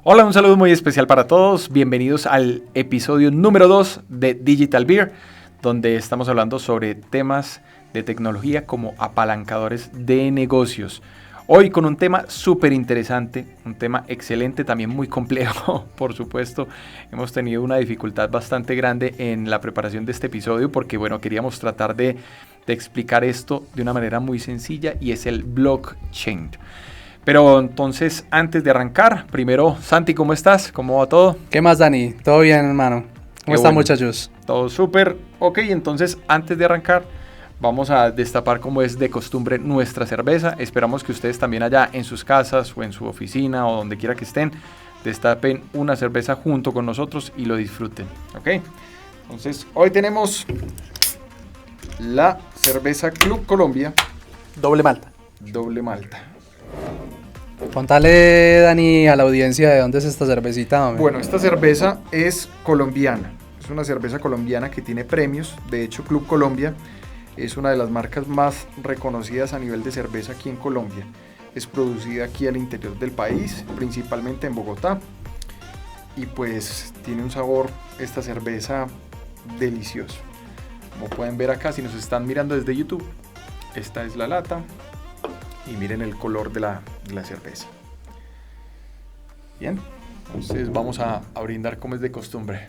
Hola, un saludo muy especial para todos. Bienvenidos al episodio número 2 de Digital Beer, donde estamos hablando sobre temas de tecnología como apalancadores de negocios. Hoy con un tema súper interesante, un tema excelente, también muy complejo, por supuesto. Hemos tenido una dificultad bastante grande en la preparación de este episodio porque, bueno, queríamos tratar de explicar esto de una manera muy sencilla y es el blockchain. Pero entonces, antes de arrancar, primero, Santi, ¿cómo estás? ¿Cómo va todo? ¿Qué más, Dani? ¿Todo bien, hermano? ¿Cómo están, muchachos? Todo súper. Ok, entonces, antes de arrancar, vamos a destapar, como es de costumbre, nuestra cerveza. Esperamos que ustedes también allá en sus casas o en su oficina o donde quiera que estén, destapen una cerveza junto con nosotros y lo disfruten. Ok, entonces, hoy tenemos la cerveza Club Colombia. Doble malta. Doble malta. Contale, Dani, a la audiencia de dónde es esta cervecita, hombre. Bueno, esta cerveza es colombiana. Es una cerveza colombiana que tiene premios. De hecho, Club Colombia es una de las marcas más reconocidas a nivel de cerveza aquí en Colombia. Es producida aquí al interior del país, principalmente en Bogotá. Y pues tiene un sabor, esta cerveza, delicioso. Como pueden ver acá, si nos están mirando desde YouTube, esta es la lata. Y miren el color de la cerveza. Bien, entonces vamos a brindar como es de costumbre.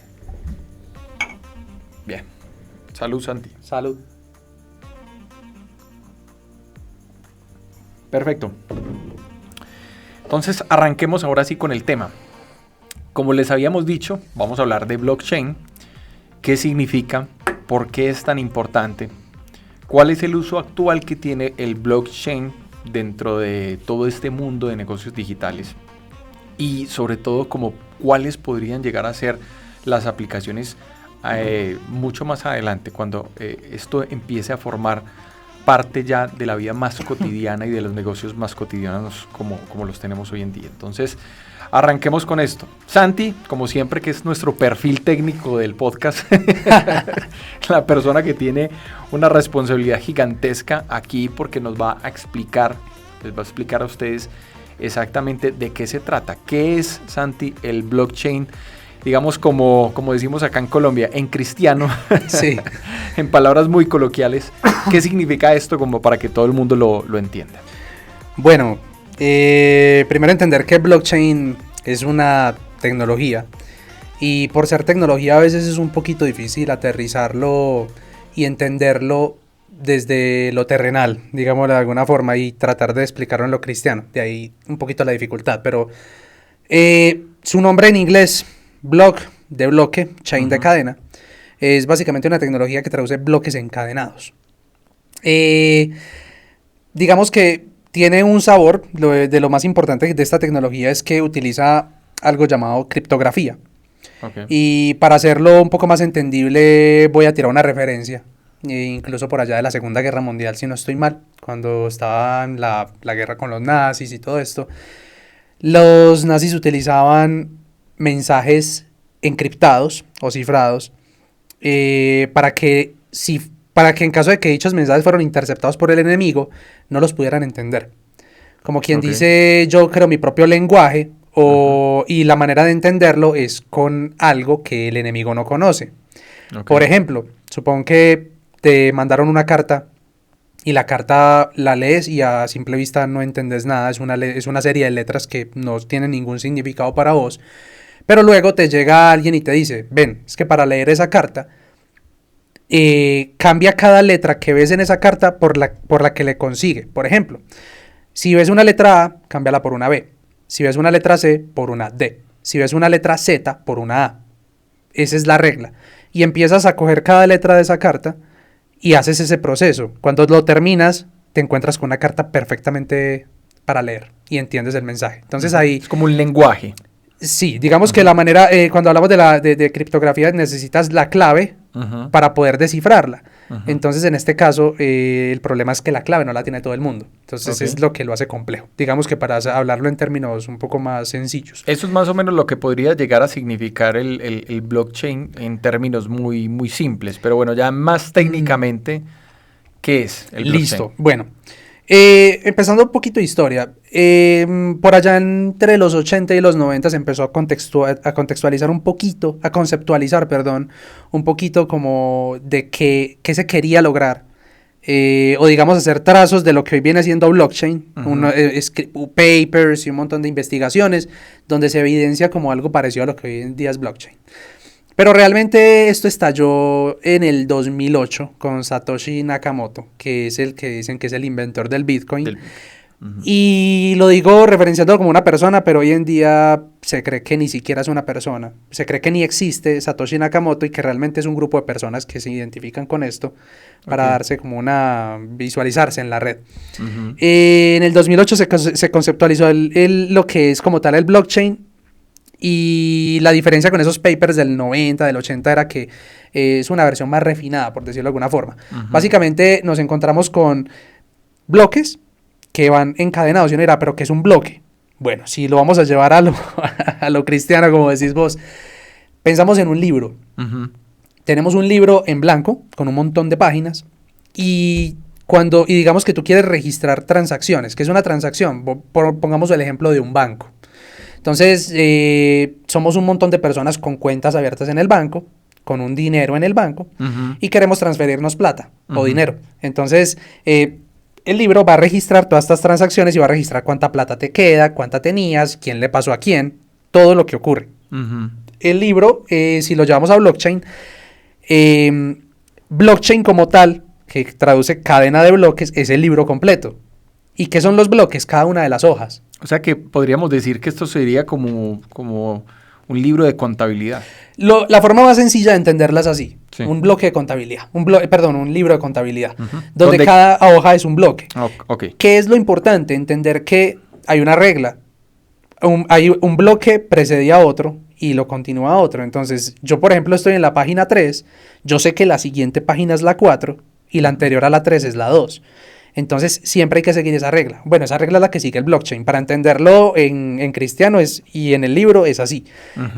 Bien, salud, Santi. Salud. Perfecto. Entonces arranquemos ahora sí con el tema. Como les habíamos dicho, vamos a hablar de blockchain. ¿Qué significa? ¿Por qué es tan importante? ¿Cuál es el uso actual que tiene el blockchain dentro de todo este mundo de negocios digitales? Y sobre todo, como cuáles podrían llegar a ser las aplicaciones mucho más adelante, cuando esto empiece a formar parte ya de la vida más cotidiana y de los negocios más cotidianos como los tenemos hoy en día. Entonces, arranquemos con esto. Santi, como siempre, que es nuestro perfil técnico del podcast, la persona que tiene una responsabilidad gigantesca aquí porque nos va a explicar, les va a explicar a ustedes exactamente de qué se trata. ¿Qué es, Santi, el blockchain? Digamos, como decimos acá en Colombia, en cristiano, sí. En palabras muy coloquiales, ¿qué significa esto como para que todo el mundo lo entienda? Bueno, primero entender que blockchain es una tecnología y por ser tecnología a veces es un poquito difícil aterrizarlo y entenderlo desde lo terrenal, digámoslo de alguna forma, y tratar de explicarlo en lo cristiano. De ahí un poquito la dificultad, pero su nombre en inglés, block de bloque, chain de cadena, es básicamente una tecnología que traduce bloques encadenados. Digamos que tiene un sabor, de lo más importante de esta tecnología es que utiliza algo llamado criptografía. Okay. Y para hacerlo un poco más entendible voy a tirar una referencia, incluso por allá de la Segunda Guerra Mundial, si no estoy mal, cuando estaba en la guerra con los nazis y todo esto. Los nazis utilizaban mensajes encriptados o cifrados para que en caso de que dichos mensajes fueran interceptados por el enemigo, no los pudieran entender. Como quien dice, yo creo mi propio lenguaje y la manera de entenderlo es con algo que el enemigo no conoce. Por ejemplo, supón que te mandaron una carta y la carta la lees y a simple vista no entendés nada. Es una serie de letras que no tienen ningún significado para vos. Pero luego te llega alguien y te dice, ven, es que para leer esa carta, cambia cada letra que ves en esa carta por la que le consigue. Por ejemplo, si ves una letra A, cámbiala por una B. Si ves una letra C, por una D. Si ves una letra Z, por una A. Esa es la regla. Y empiezas a coger cada letra de esa carta y haces ese proceso. Cuando lo terminas, te encuentras con una carta perfectamente para leer y entiendes el mensaje. Entonces ahí... Es como un lenguaje. Sí, digamos que la manera, cuando hablamos de criptografía necesitas la clave para poder descifrarla. Entonces en este caso el problema es que la clave no la tiene todo el mundo. Entonces es lo que lo hace complejo. Digamos que para hablarlo en términos un poco más sencillos. Eso es más o menos lo que podría llegar a significar el blockchain en términos muy, muy simples. Pero bueno, ya más técnicamente, ¿qué es el blockchain? Listo, bueno. Empezando un poquito de historia, por allá entre los 80 y los 90 se empezó a contextualizar un poquito, a conceptualizar, perdón, un poquito como de qué se quería lograr, o digamos hacer trazos de lo que hoy viene siendo blockchain, papers y un montón de investigaciones donde se evidencia como algo parecido a lo que hoy en día es blockchain. Pero realmente esto estalló en el 2008 con Satoshi Nakamoto, que es el que dicen que es el inventor del Bitcoin. Y lo digo referenciando como una persona, pero hoy en día se cree que ni siquiera es una persona. Se cree que ni existe Satoshi Nakamoto y que realmente es un grupo de personas que se identifican con esto para darse como visualizarse en la red. En el 2008 se conceptualizó lo que es como tal el blockchain. Y la diferencia con esos papers del 90, del 80 era que es una versión más refinada, por decirlo de alguna forma. Básicamente nos encontramos con bloques que van encadenados y uno dirá, ¿pero qué es un bloque? Bueno, si lo vamos a llevar a lo cristiano, como decís vos, pensamos en un libro. Tenemos un libro en blanco con un montón de páginas y digamos que tú quieres registrar transacciones. ¿Qué es una transacción? Pongamos el ejemplo de un banco. Entonces, somos un montón de personas con cuentas abiertas en el banco, con un dinero en el banco, y queremos transferirnos plata o dinero. Entonces, el libro va a registrar todas estas transacciones y va a registrar cuánta plata te queda, cuánta tenías, quién le pasó a quién, todo lo que ocurre. El libro, si lo llevamos a blockchain, blockchain como tal, que traduce cadena de bloques, es el libro completo. ¿Y qué son los bloques? Cada una de las hojas. O sea que podríamos decir que esto sería como un libro de contabilidad. La forma más sencilla de entenderla es así. Sí. Un bloque de contabilidad. Un libro de contabilidad. Donde cada hoja es un bloque. ¿Qué es lo importante? Entender que hay una regla. Hay un bloque precede a otro y lo continúa a otro. Entonces, yo por ejemplo estoy en la página 3. Yo sé que la siguiente página es la 4 y la anterior a la 3 es la 2. Entonces, siempre hay que seguir esa regla. Bueno, esa regla es la que sigue el blockchain. Para entenderlo en cristiano y en el libro es así.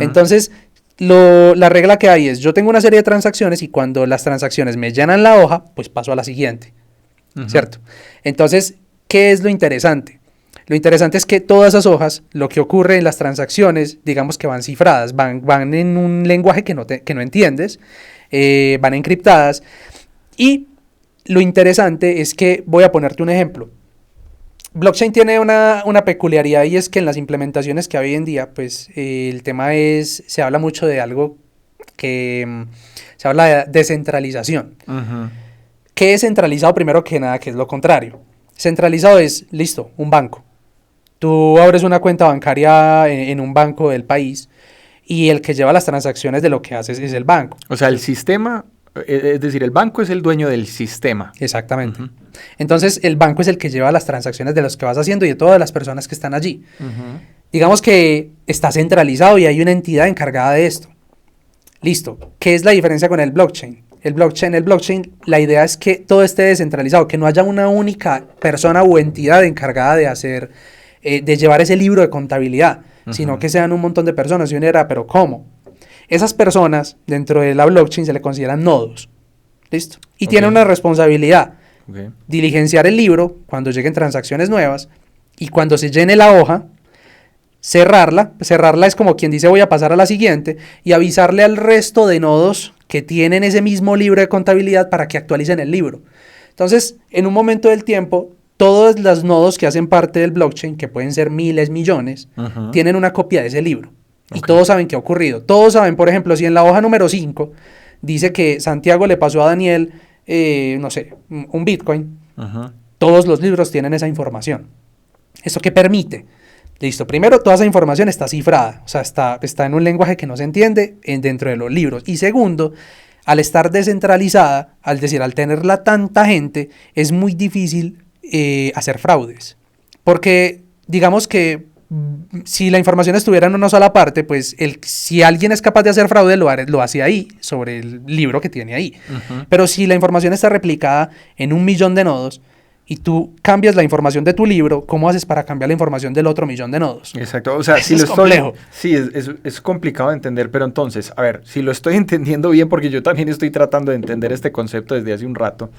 Entonces, la regla que hay es, yo tengo una serie de transacciones y cuando las transacciones me llenan la hoja, pues paso a la siguiente. ¿Cierto? Entonces, ¿qué es lo interesante? Lo interesante es que todas esas hojas, lo que ocurre en las transacciones, digamos que van cifradas, van en un lenguaje que no entiendes, van encriptadas y lo interesante es que, voy a ponerte un ejemplo. Blockchain tiene una peculiaridad y es que en las implementaciones que hay hoy en día, pues el tema se habla mucho de algo que se habla de descentralización. ¿Qué es centralizado? Primero que nada, que es lo contrario. Centralizado es, listo, un banco. Tú abres una cuenta bancaria en un banco del país y el que lleva las transacciones de lo que haces es el banco. O sea, el sistema... Es decir, el banco es el dueño del sistema. Exactamente. Entonces, el banco es el que lleva las transacciones de los que vas haciendo y de todas las personas que están allí. Digamos que está centralizado y hay una entidad encargada de esto. Listo. ¿Qué es la diferencia con el blockchain? El blockchain, la idea es que todo esté descentralizado, que no haya una única persona o entidad encargada de llevar ese libro de contabilidad, sino que sean un montón de personas. Y uno dirá, ¿pero cómo? Esas personas dentro de la blockchain se le consideran nodos, ¿listo? Y tienen una responsabilidad, diligenciar el libro cuando lleguen transacciones nuevas y cuando se llene la hoja, cerrarla es como quien dice voy a pasar a la siguiente y avisarle al resto de nodos que tienen ese mismo libro de contabilidad para que actualicen el libro. Entonces, en un momento del tiempo, todos los nodos que hacen parte del blockchain, que pueden ser miles, millones, tienen una copia de ese libro. Y todos saben qué ha ocurrido. Todos saben, por ejemplo, si en la hoja número 5 dice que Santiago le pasó a Daniel, no sé, un Bitcoin, todos los libros tienen esa información. ¿Esto qué permite? Listo, primero, toda esa información está cifrada, o sea, está en un lenguaje que no se entiende dentro de los libros. Y segundo, al estar descentralizada, al tenerla tanta gente, es muy difícil hacer fraudes. Porque, digamos que si la información estuviera en una sola parte, pues si alguien es capaz de hacer fraude, lo hace ahí, sobre el libro que tiene ahí. Pero si la información está replicada en 1 millón de nodos y tú cambias la información de tu libro, ¿cómo haces para cambiar la información del otro millón de nodos? Exacto, o sea, es complejo. Sí, es complicado de entender, pero entonces, a ver, si lo estoy entendiendo bien, porque yo también estoy tratando de entender este concepto desde hace un rato,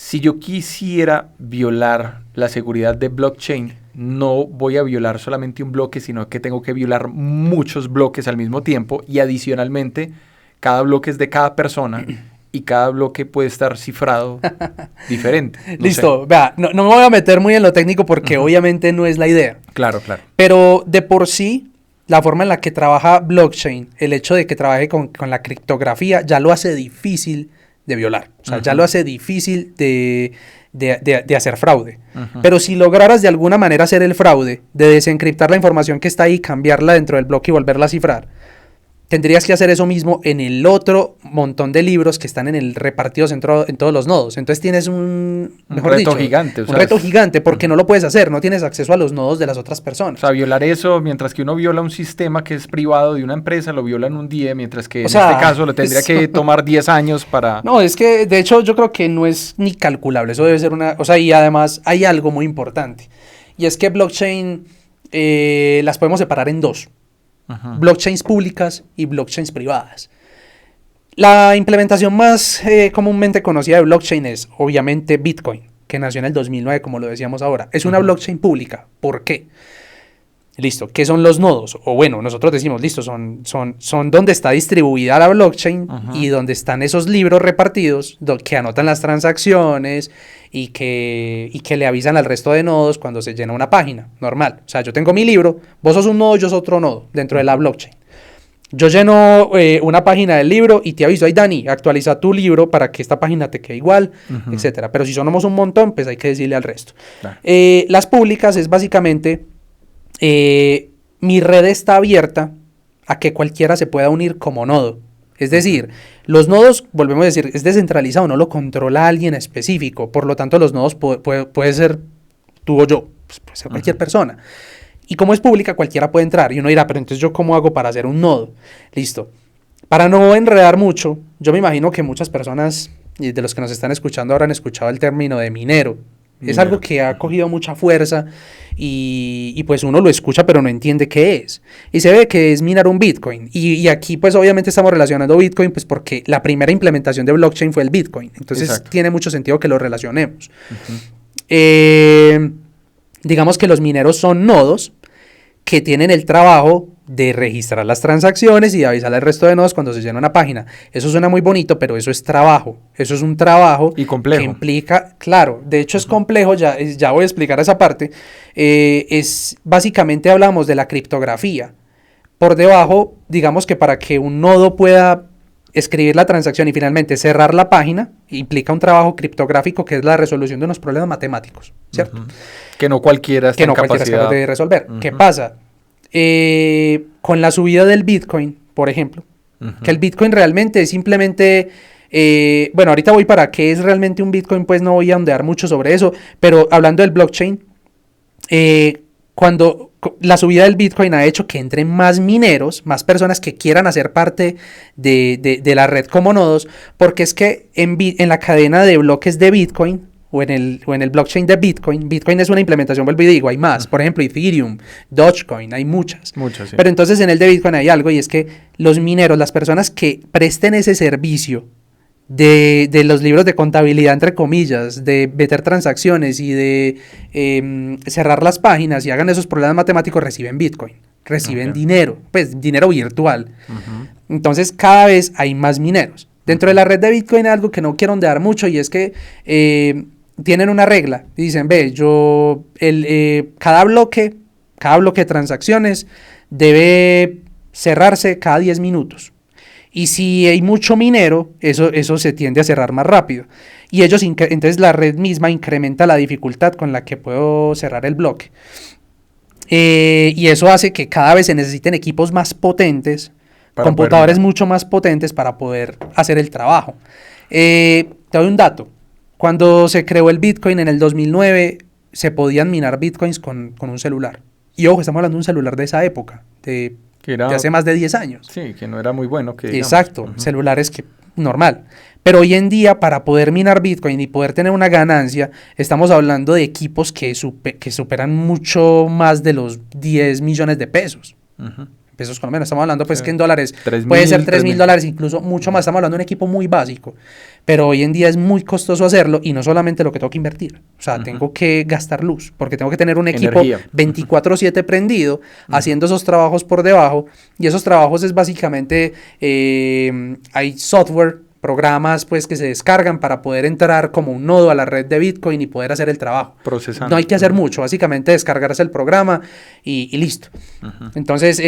Si yo quisiera violar la seguridad de blockchain, no voy a violar solamente un bloque, sino que tengo que violar muchos bloques al mismo tiempo y adicionalmente cada bloque es de cada persona y cada bloque puede estar cifrado diferente. Listo, vea, no me voy a meter muy en lo técnico porque obviamente no es la idea. Claro, claro. Pero de por sí, la forma en la que trabaja blockchain, el hecho de que trabaje con la criptografía, ya lo hace difícil de violar. O sea, ya lo hace difícil de hacer fraude. Pero si lograras de alguna manera hacer el fraude, de desencriptar la información que está ahí, cambiarla dentro del bloque y volverla a cifrar, tendrías que hacer eso mismo en el otro montón de libros que están repartidos en todos los nodos. Entonces tienes un reto gigante. Un reto gigante porque no lo puedes hacer, no tienes acceso a los nodos de las otras personas. O sea, violar eso, mientras que uno viola un sistema que es privado de una empresa, lo viola en un día, mientras que en este caso lo tendría que tomar 10 años para... No, es que de hecho yo creo que no es ni calculable, eso debe ser una... O sea, y además hay algo muy importante, y es que blockchain las podemos separar en dos. Blockchains públicas y blockchains privadas. La implementación más comúnmente conocida de blockchain es obviamente Bitcoin, que nació en el 2009, como lo decíamos ahora. Es una blockchain pública. ¿Por qué? Listo, ¿qué son los nodos? O bueno, nosotros decimos, listo, son donde está distribuida la blockchain y donde están esos libros repartidos que anotan las transacciones y que le avisan al resto de nodos cuando se llena una página, normal. O sea, yo tengo mi libro, vos sos un nodo, yo soy otro nodo dentro de la blockchain. Yo lleno una página del libro y te aviso, ay Dani, actualiza tu libro para que esta página te quede igual, etcétera. Pero si somos un montón, pues hay que decirle al resto. Claro. Las públicas es básicamente... mi red está abierta a que cualquiera se pueda unir como nodo. Es decir, los nodos, volvemos a decir, es descentralizado, no lo controla alguien específico. Por lo tanto, los nodos puede ser tú o yo, pues puede ser cualquier persona. Y como es pública, cualquiera puede entrar. Y uno dirá, pero entonces ¿yo cómo hago para hacer un nodo? Listo. Para no enredar mucho, yo me imagino que muchas personas, y de los que nos están escuchando ahora han escuchado el término de minero. Es algo que ha cogido mucha fuerza y pues uno lo escucha pero no entiende qué es. Y se ve que es minar un Bitcoin. Y aquí pues obviamente estamos relacionando Bitcoin pues porque la primera implementación de blockchain fue el Bitcoin. Entonces Exacto. Tiene mucho sentido que lo relacionemos. Digamos que los mineros son nodos que tienen el trabajo de registrar las transacciones y de avisar al resto de nodos cuando se llena una página. Eso suena muy bonito, pero eso es trabajo. Eso es un trabajo y complejo. Que implica, claro, de hecho es complejo, ya voy a explicar esa parte. Básicamente hablamos de la criptografía. Por debajo, digamos que para que un nodo pueda escribir la transacción y finalmente cerrar la página, implica un trabajo criptográfico que es la resolución de unos problemas matemáticos, ¿cierto? Que no cualquiera está en capacidad de resolver. ¿Qué pasa? Con la subida del Bitcoin, por ejemplo, que el Bitcoin realmente es simplemente, bueno, ahorita voy para qué es realmente un Bitcoin, pues no voy a ondear mucho sobre eso, pero hablando del blockchain, cuando la subida del Bitcoin ha hecho que entren más mineros, más personas que quieran hacer parte de la red como nodos, porque es que en la cadena de bloques de Bitcoin, o en el blockchain de Bitcoin es una implementación, vuelvo y digo, hay más, por ejemplo Ethereum, Dogecoin, hay muchas, sí. Pero entonces en el de Bitcoin hay algo y es que los mineros, las personas que presten ese servicio de los libros de contabilidad, entre comillas, de meter transacciones y de cerrar las páginas y hagan esos problemas matemáticos, reciben Bitcoin, reciben dinero, pues dinero virtual. Entonces cada vez hay más mineros. Dentro de la red de Bitcoin hay algo que no quiero ondear mucho y es que tienen una regla y dicen, cada bloque de transacciones debe cerrarse cada 10 minutos. Y si hay mucho minero, eso se tiende a cerrar más rápido. Y entonces la red misma incrementa la dificultad con la que puedo cerrar el bloque. Y eso hace que cada vez se necesiten equipos más potentes, computadores mucho más potentes para poder hacer el trabajo. Te doy un dato. Cuando se creó el Bitcoin en el 2009, se podían minar Bitcoins con un celular. Y ojo, estamos hablando de un celular de esa época, de hace más de 10 años. Sí, que no era muy bueno. Exacto, celulares que normal. Pero hoy en día, para poder minar Bitcoin y poder tener una ganancia, estamos hablando de equipos que superan mucho más de los 10 millones de pesos. pesos colombianos. Estamos hablando pues Sí. que en dólares 3.000, puede ser 3.000 3.000. dólares, incluso mucho más. Estamos hablando de un equipo muy básico. Pero hoy en día es muy costoso hacerlo y no solamente lo que tengo que invertir. O sea, tengo que gastar luz porque tengo que tener un equipo Energía. 24/7 prendido, haciendo esos trabajos por debajo. Y esos trabajos es básicamente, hay software, programas pues que se descargan para poder entrar como un nodo a la red de Bitcoin y poder hacer el trabajo. Procesando. No hay que hacer mucho, básicamente descargarse el programa y listo. Entonces,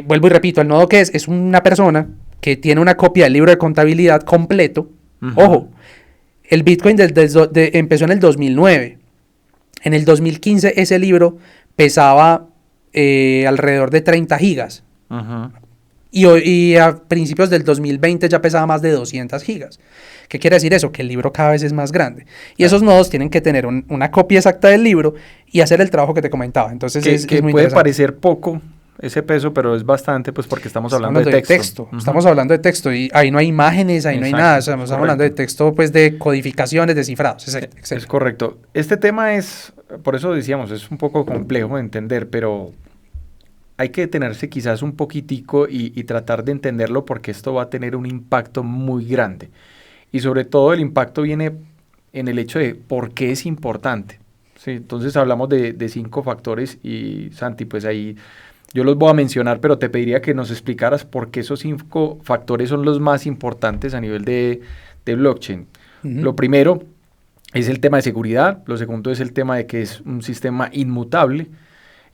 vuelvo y repito, el nodo que es una persona que tiene una copia del libro de contabilidad completo. Ojo, el Bitcoin empezó en el 2009. En el 2015 ese libro pesaba alrededor de 30 gigas. Y a principios del 2020 ya pesaba más de 200 gigas. ¿Qué quiere decir eso? Que el libro cada vez es más grande. Y esos nodos tienen que tener una copia exacta del libro y hacer el trabajo que te comentaba. Entonces que es muy puede interesante. parecer poco ese peso, pero es bastante, pues porque estamos hablando de texto. Estamos hablando de texto y ahí no hay imágenes, ahí no hay Exacto, nada. Estamos hablando de texto, pues de codificaciones, de cifrados. Es correcto. Este tema es, por eso decíamos, es un poco complejo de entender, pero hay que detenerse quizás un poquitico y tratar de entenderlo porque esto va a tener un impacto muy grande. Y sobre todo el impacto viene en el hecho de por qué es importante. ¿Sí? Entonces hablamos de 5 factores y Santi, pues ahí yo los voy a mencionar, pero te pediría que nos explicaras por qué esos 5 factores son los más importantes a nivel de blockchain. Lo primero es el tema de seguridad, lo segundo es el tema de que es un sistema inmutable,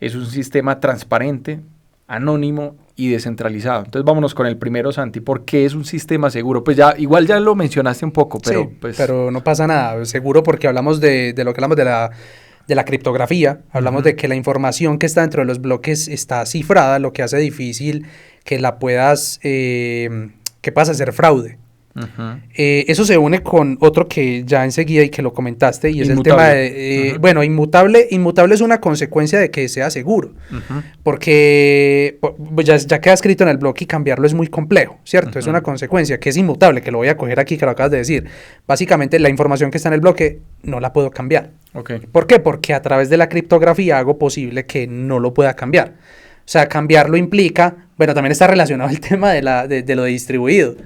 es un sistema transparente, anónimo y descentralizado. Entonces vámonos con el primero, Santi. ¿Por qué es un sistema seguro? Pues ya, igual ya lo mencionaste un poco, pero sí, pues... pero no pasa nada. Seguro porque hablamos de lo que hablamos de la criptografía. Hablamos de que la información que está dentro de los bloques está cifrada, lo que hace difícil que la puedas, que puedas hacer fraude. Eso se une con otro que ya enseguida y que lo comentaste y es el tema de, bueno, inmutable es una consecuencia de que sea seguro, porque ya queda escrito en el bloque y cambiarlo es muy complejo, ¿cierto? Es una consecuencia que es inmutable, que lo voy a coger aquí, que lo acabas de decir. Básicamente la información que está en el bloque no la puedo cambiar. ¿Por qué? Porque a través de la criptografía hago posible que no lo pueda cambiar. O sea, cambiarlo implica, bueno, también está relacionado el tema de lo de distribuido.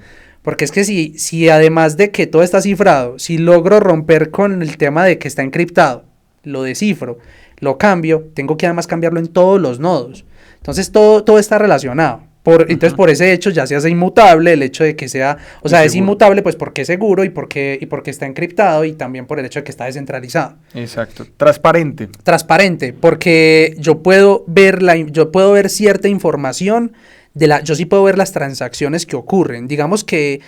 Porque es que si además de que todo está cifrado, si logro romper con el tema de que está encriptado, lo descifro, lo cambio, tengo que además cambiarlo en todos los nodos. Entonces todo está relacionado. Entonces por ese hecho ya se hace inmutable el hecho de que sea, o sea, es inmutable pues porque es seguro y porque está encriptado y también por el hecho de que está descentralizado. Exacto. Transparente. Transparente, porque yo puedo ver cierta información yo sí puedo ver las transacciones que ocurren. Digamos que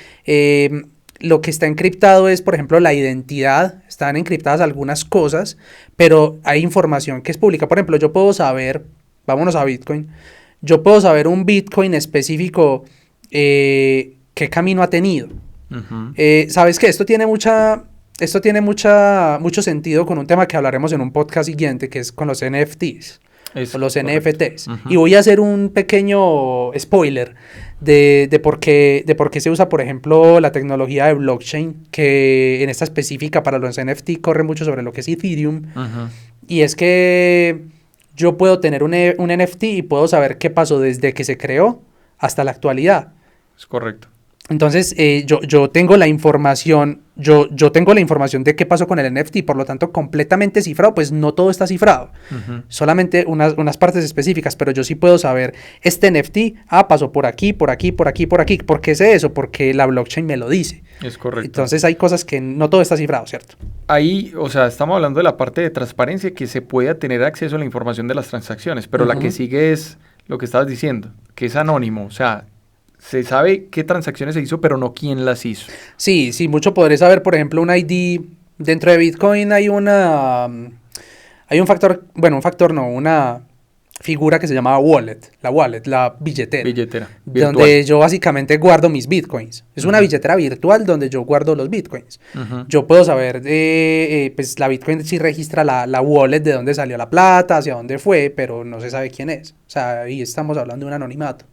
lo que está encriptado es, por ejemplo, la identidad. Están encriptadas algunas cosas, pero hay información que es pública. Por ejemplo, yo puedo saber, vámonos a Bitcoin, yo puedo saber un Bitcoin específico qué camino ha tenido. ¿Sabes qué? Esto tiene mucho sentido con un tema que hablaremos en un podcast siguiente, que es con los NFTs. O los NFTs. Y voy a hacer un pequeño spoiler de por qué se usa, por ejemplo, la tecnología de blockchain, que en esta específica para los NFT corre mucho sobre lo que es Ethereum. Y es que yo puedo tener un NFT y puedo saber qué pasó desde que se creó hasta la actualidad. Es correcto. Entonces, yo tengo la información, yo tengo la información de qué pasó con el NFT, por lo tanto, completamente cifrado, pues no todo está cifrado, solamente unas partes específicas, pero yo sí puedo saber, este NFT, pasó por aquí, por aquí, por aquí, por aquí. ¿Por qué sé eso? Porque la blockchain me lo dice. Es correcto. Entonces, hay cosas que no todo está cifrado, ¿cierto? Ahí, o sea, estamos hablando de la parte de transparencia, que se pueda tener acceso a la información de las transacciones, pero la que sigue es lo que estabas diciendo, que es anónimo, o sea, se sabe qué transacciones se hizo, pero no quién las hizo. Sí, mucho podré saber, por ejemplo, un ID. Dentro de Bitcoin hay una figura que se llama wallet, la billetera. Virtual. Donde yo básicamente guardo mis Bitcoins. Es una billetera virtual donde yo guardo los Bitcoins. Yo puedo saber, pues la Bitcoin sí registra la wallet de dónde salió la plata, hacia dónde fue, pero no se sabe quién es. O sea, ahí estamos hablando de un anonimato.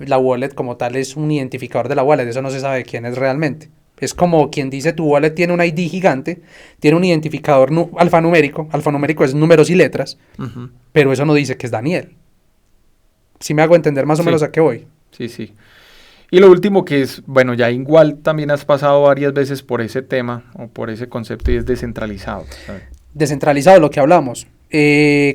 La wallet como tal es un identificador de la wallet, eso no se sabe quién es realmente. Es como quien dice tu wallet tiene un ID gigante, tiene un identificador alfanumérico es números y letras, pero eso no dice que es Daniel. Si me hago entender más o menos a qué voy. Sí, sí. Y lo último que es, bueno, ya igual también has pasado varias veces por ese tema o por ese concepto y es descentralizado. ¿Sabes? Descentralizado, lo que hablamos.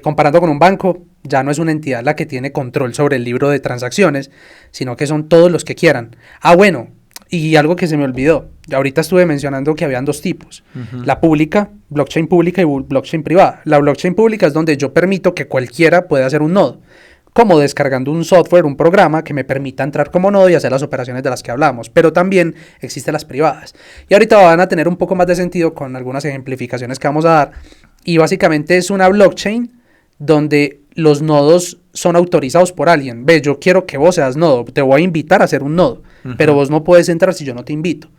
Comparando con un banco, ya no es una entidad la que tiene control sobre el libro de transacciones, sino que son todos los que quieran. Ah, bueno, y algo que se me olvidó. Ahorita estuve mencionando que habían dos tipos. La pública, blockchain pública y blockchain privada. La blockchain pública es donde yo permito que cualquiera pueda hacer un nodo, como descargando un software, un programa que me permita entrar como nodo y hacer las operaciones de las que hablamos. Pero también existen las privadas. Y ahorita van a tener un poco más de sentido con algunas ejemplificaciones que vamos a dar. Y básicamente es una blockchain donde los nodos son autorizados por alguien. Ve, yo quiero que vos seas nodo, te voy a invitar a ser un nodo, pero vos no puedes entrar si yo no te invito.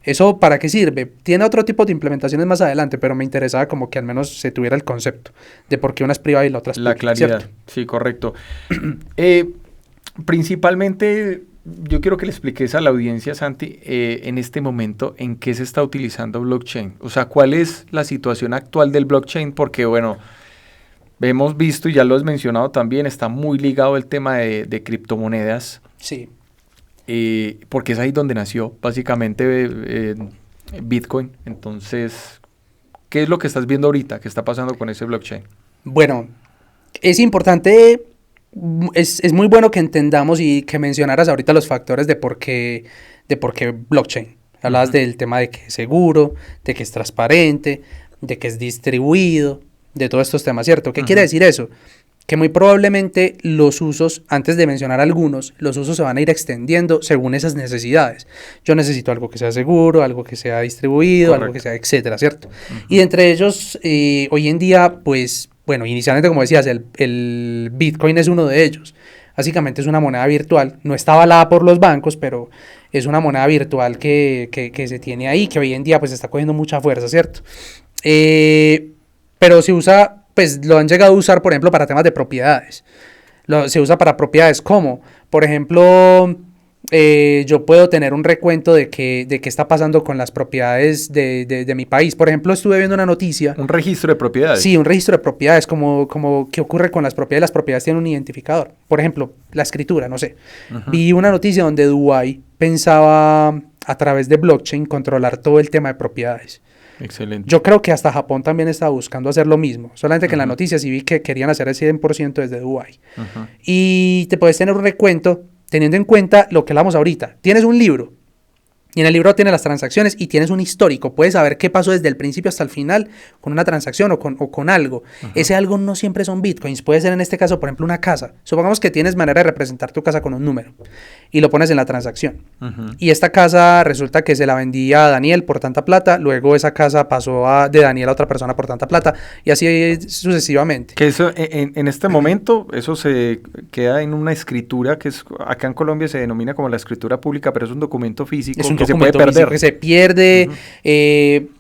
¿Eso para qué sirve? Tiene otro tipo de implementaciones más adelante, pero me interesaba como que al menos se tuviera el concepto de por qué una es privada y la otra es pública. La claridad, ¿cierto? sí, correcto. Principalmente, yo quiero que le expliques a la audiencia, Santi, en este momento, en qué se está utilizando blockchain. O sea, ¿cuál es la situación actual del blockchain? Porque, bueno, hemos visto y ya lo has mencionado también, está muy ligado el tema de criptomonedas. Sí. Porque es ahí donde nació básicamente Bitcoin. Entonces, ¿qué es lo que estás viendo ahorita? ¿Qué está pasando con ese blockchain? Bueno, es importante, es muy bueno que entendamos y que mencionaras ahorita los factores de por qué blockchain. Hablabas del tema de que es seguro, de que es transparente, de que es distribuido, de todos estos temas, ¿cierto? ¿Qué quiere decir eso? Que muy probablemente los usos, antes de mencionar algunos, los usos se van a ir extendiendo según esas necesidades. Yo necesito algo que sea seguro, algo que sea distribuido, correcto, algo que sea, etcétera, ¿cierto? Y entre ellos, hoy en día, pues, bueno, inicialmente, como decías, el Bitcoin es uno de ellos. Básicamente es una moneda virtual, no está avalada por los bancos, pero es una moneda virtual que se tiene ahí, que hoy en día pues está cogiendo mucha fuerza, ¿cierto? Pero se usa, pues lo han llegado a usar, por ejemplo, para temas de propiedades. Se usa para propiedades como, por ejemplo, yo puedo tener un recuento de qué está pasando con las propiedades de mi país. Por ejemplo, estuve viendo una noticia. ¿Un registro de propiedades? Sí, un registro de propiedades, como qué ocurre con las propiedades. Las propiedades tienen un identificador. Por ejemplo, la escritura, no sé. Vi una noticia donde Dubái pensaba, a través de blockchain, controlar todo el tema de propiedades. Excelente. Yo creo que hasta Japón también estaba buscando hacer lo mismo, solamente que en la noticia sí vi que querían hacer el 100% desde Dubái. Y te puedes tener un recuento teniendo en cuenta lo que hablamos ahorita. Tienes un libro y en el libro tienes las transacciones y tienes un histórico. Puedes saber qué pasó desde el principio hasta el final con una transacción o con algo. Ese algo no siempre son bitcoins. Puede ser en este caso, por ejemplo, una casa. Supongamos que tienes manera de representar tu casa con un número y lo pones en la transacción. Y esta casa resulta que se la vendía a Daniel por tanta plata. Luego esa casa pasó de Daniel a otra persona por tanta plata y así sucesivamente. Que eso en este momento eso se queda en una escritura que es, acá en Colombia se denomina como la escritura pública, pero es un documento físico. Es un que se puede perder. Que se pierde,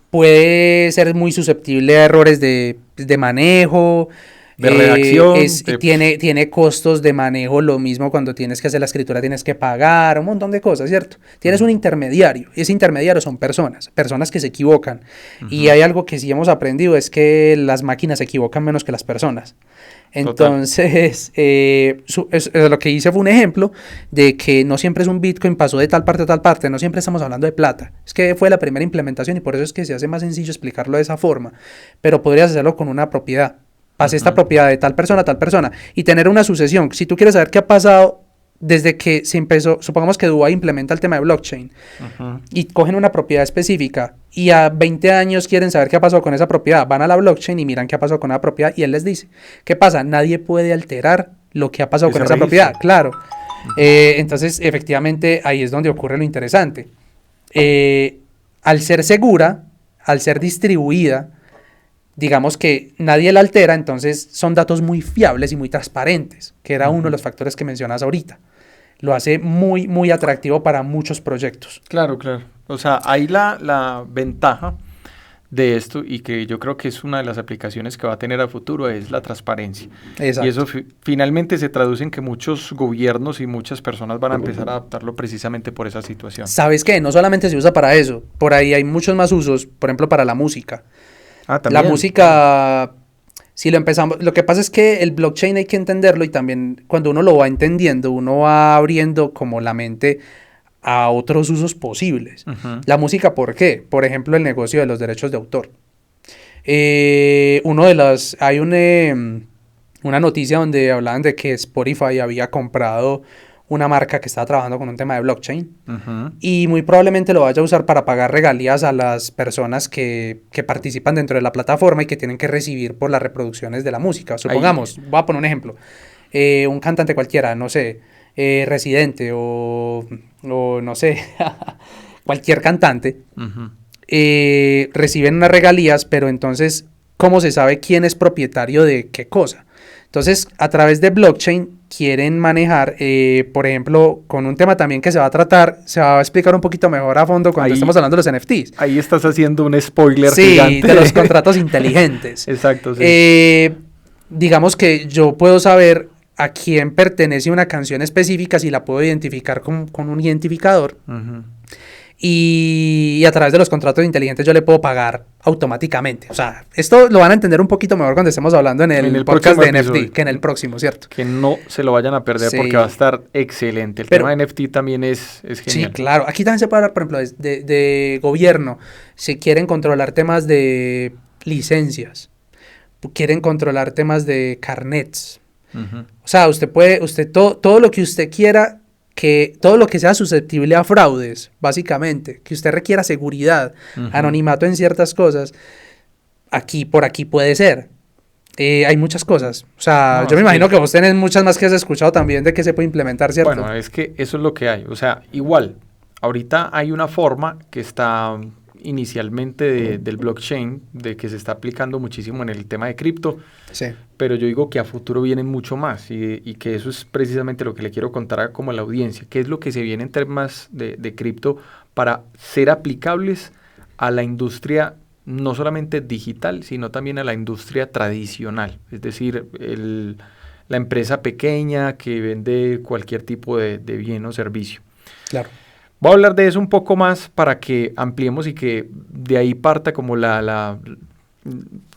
puede ser muy susceptible a errores de manejo. De redacción. Tiene costos de manejo, lo mismo cuando tienes que hacer la escritura, tienes que pagar, un montón de cosas, ¿cierto? Tienes un intermediario, y ese intermediario son personas que se equivocan. Y hay algo que sí hemos aprendido, es que las máquinas se equivocan menos que las personas. Entonces, lo que hice fue un ejemplo de que no siempre es un Bitcoin, pasó de tal parte a tal parte, no siempre estamos hablando de plata. Es que fue la primera implementación y por eso es que se hace más sencillo explicarlo de esa forma. Pero podrías hacerlo con una propiedad. Pasé esta propiedad de tal persona a tal persona y tener una sucesión. Si tú quieres saber qué ha pasado desde que se empezó, supongamos que Dubái implementa el tema de blockchain y cogen una propiedad específica y a 20 años quieren saber qué ha pasado con esa propiedad, van a la blockchain y miran qué ha pasado con esa propiedad y él les dice, ¿qué pasa? Nadie puede alterar lo que ha pasado con esa propiedad, claro. Entonces, efectivamente, ahí es donde ocurre lo interesante. Al ser segura, al ser distribuida, digamos que nadie la altera, entonces son datos muy fiables y muy transparentes, que era uno de los factores que mencionas ahorita. Lo hace muy, muy atractivo para muchos proyectos. Claro, claro. O sea, ahí la ventaja de esto, y que yo creo que es una de las aplicaciones que va a tener a futuro, es la transparencia. Exacto. Y eso finalmente se traduce en que muchos gobiernos y muchas personas van a empezar a adaptarlo precisamente por esa situación. ¿Sabes qué? No solamente se usa para eso, por ahí hay muchos más usos, por ejemplo, para la música. ¿También? La música, Si lo empezamos, lo que pasa es que el blockchain hay que entenderlo y también cuando uno lo va entendiendo, uno va abriendo como la mente a otros usos posibles. La música, ¿por qué? Por ejemplo, el negocio de los derechos de autor. Hay una noticia donde hablaban de que Spotify había comprado una marca que estaba trabajando con un tema de blockchain y muy probablemente lo vaya a usar para pagar regalías a las personas que participan dentro de la plataforma y que tienen que recibir por las reproducciones de la música. Supongamos, voy a poner un ejemplo, un cantante cualquiera, no sé, Residente o no sé, cualquier cantante, reciben unas regalías, pero entonces, ¿cómo se sabe quién es propietario de qué cosa? Entonces, a través de blockchain quieren manejar, por ejemplo, con un tema también que se va a tratar, se va a explicar un poquito mejor a fondo cuando estemos hablando de los NFTs. Ahí estás haciendo un spoiler gigante. Sí, de los contratos inteligentes. Exacto, sí. Digamos que yo puedo saber a quién pertenece una canción específica si la puedo identificar con un identificador. Y a través de los contratos inteligentes yo le puedo pagar automáticamente. O sea, esto lo van a entender un poquito mejor cuando estemos hablando en el podcast de NFT que en el próximo, ¿cierto? Que no se lo vayan a perder porque va a estar excelente. El tema de NFT también es genial. Sí, claro. Aquí también se puede hablar, por ejemplo, de gobierno. Si quieren controlar temas de licencias, quieren controlar temas de carnets. O sea, todo lo que usted quiera, todo lo que sea susceptible a fraudes, básicamente, que usted requiera seguridad, anonimato en ciertas cosas, por aquí puede ser. Hay muchas cosas. O sea, yo me imagino que vos tenés muchas más que has escuchado también de que se puede implementar, ¿cierto? Bueno, es que eso es lo que hay. O sea, igual, ahorita hay una forma que está inicialmente del blockchain, de que se está aplicando muchísimo en el tema de cripto, pero yo digo que a futuro vienen mucho más y que eso es precisamente lo que le quiero contar como a la audiencia, qué es lo que se viene en temas de cripto para ser aplicables a la industria no solamente digital, sino también a la industria tradicional, es decir, la empresa pequeña que vende cualquier tipo de bien o servicio. Claro. Voy a hablar de eso un poco más para que ampliemos y que de ahí parta como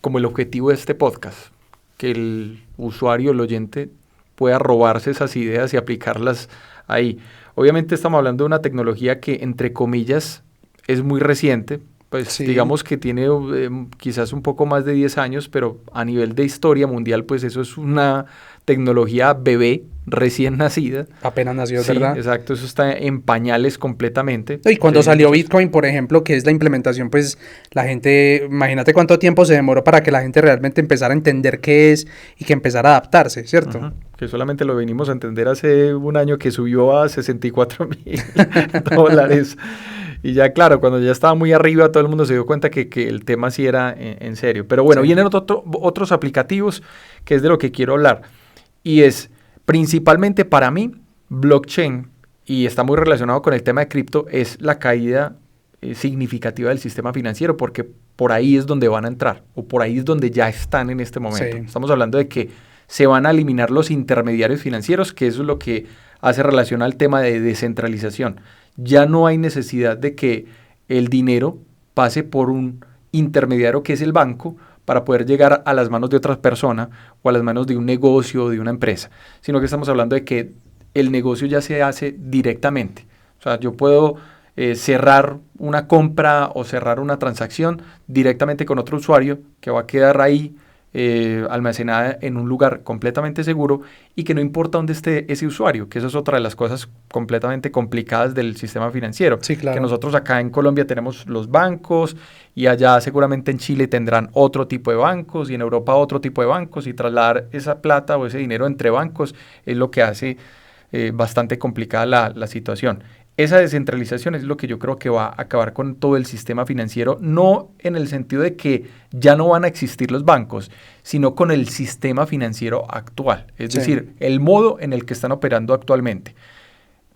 como el objetivo de este podcast, que el usuario, el oyente, pueda robarse esas ideas y aplicarlas ahí. Obviamente estamos hablando de una tecnología que, entre comillas, es muy reciente, pues digamos que tiene quizás un poco más de 10 años, pero a nivel de historia mundial, pues eso es una tecnología bebé, recién nacida. Apenas nació, ¿verdad? Exacto, eso está en pañales completamente. Y cuando salió Bitcoin, por ejemplo, que es la implementación, pues la gente, imagínate cuánto tiempo se demoró para que la gente realmente empezara a entender qué es y que empezara a adaptarse, ¿cierto? Que solamente lo venimos a entender hace un año que subió a $64,000. Y ya, claro, cuando ya estaba muy arriba, todo el mundo se dio cuenta que el tema sí era en serio. Pero bueno, vienen otros aplicativos que es de lo que quiero hablar. Y es, principalmente para mí, blockchain, y está muy relacionado con el tema de cripto, es la caída significativa del sistema financiero, porque por ahí es donde van a entrar, o por ahí es donde ya están en este momento. Estamos hablando de que se van a eliminar los intermediarios financieros, que eso es lo que hace relación al tema de descentralización. Ya no hay necesidad de que el dinero pase por un intermediario que es el banco para poder llegar a las manos de otra persona o a las manos de un negocio o de una empresa, sino que estamos hablando de que el negocio ya se hace directamente. O sea, yo puedo cerrar una compra o cerrar una transacción directamente con otro usuario que va a quedar ahí almacenada en un lugar completamente seguro y que no importa dónde esté ese usuario, que eso es otra de las cosas completamente complicadas del sistema financiero. Sí, claro. Que nosotros acá en Colombia tenemos los bancos y allá seguramente en Chile tendrán otro tipo de bancos y en Europa otro tipo de bancos y trasladar esa plata o ese dinero entre bancos es lo que hace bastante complicada la situación. Esa descentralización es lo que yo creo que va a acabar con todo el sistema financiero, no en el sentido de que ya no van a existir los bancos, sino con el sistema financiero actual, es decir, el modo en el que están operando actualmente.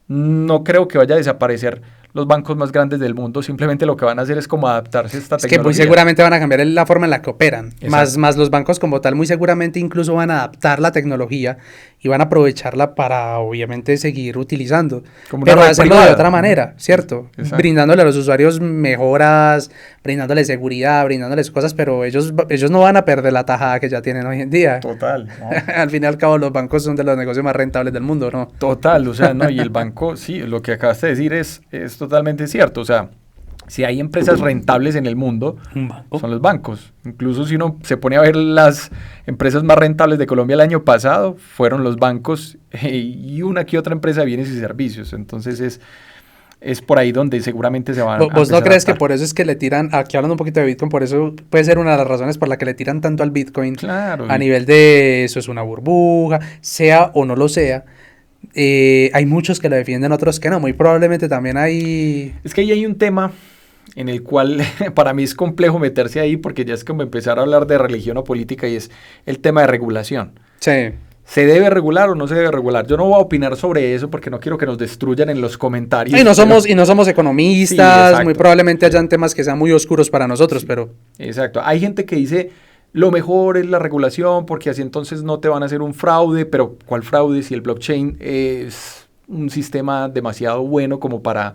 No creo que vaya a desaparecer los bancos más grandes del mundo simplemente lo que van a hacer es como adaptarse a esta Es que tecnología. muy seguramente van a cambiar la forma en la que operan. Exacto. Más los bancos como tal, muy seguramente incluso van a adaptar la tecnología y van a aprovecharla para, obviamente, seguir utilizando. Como una Pero red hacerlo de privada. otra manera, ¿cierto? Exacto. Brindándole a los usuarios mejoras, brindándoles seguridad, brindándoles cosas, pero ellos no van a perder la tajada que ya tienen hoy en día. Total, ¿no? Al fin y al cabo, los bancos son de los negocios más rentables del mundo, ¿no? Total, o sea, no, y el banco, sí, lo que acabaste de decir es totalmente cierto, o sea, si hay empresas rentables en el mundo, Un banco. son los bancos. Incluso si uno se pone a ver las empresas más rentables de Colombia el año pasado, fueron los bancos y una que otra empresa de bienes y servicios. Entonces es por ahí donde seguramente se van a ¿Vos no empezar a crees que adaptar. por eso es que le tiran, aquí hablando un poquito de Bitcoin, por eso puede ser una de las razones por la que le tiran tanto al Bitcoin Claro, a nivel de eso es una burbuja, sea o no lo sea? Hay muchos que lo defienden, otros que no. Muy probablemente también hay... es que ahí hay un tema en el cual para mí es complejo meterse ahí porque ya es como empezar a hablar de religión o política y es el tema de regulación. Sí. ¿Se debe regular o no se debe regular? Yo no voy a opinar sobre eso porque no quiero que nos destruyan en los comentarios. Y no somos Sí, economistas, exacto. muy probablemente hayan temas que sean muy oscuros para nosotros, pero... Exacto. Hay gente que dice lo mejor es la regulación porque así entonces no te van a hacer un fraude, pero ¿cuál fraude si el blockchain es un sistema demasiado bueno como para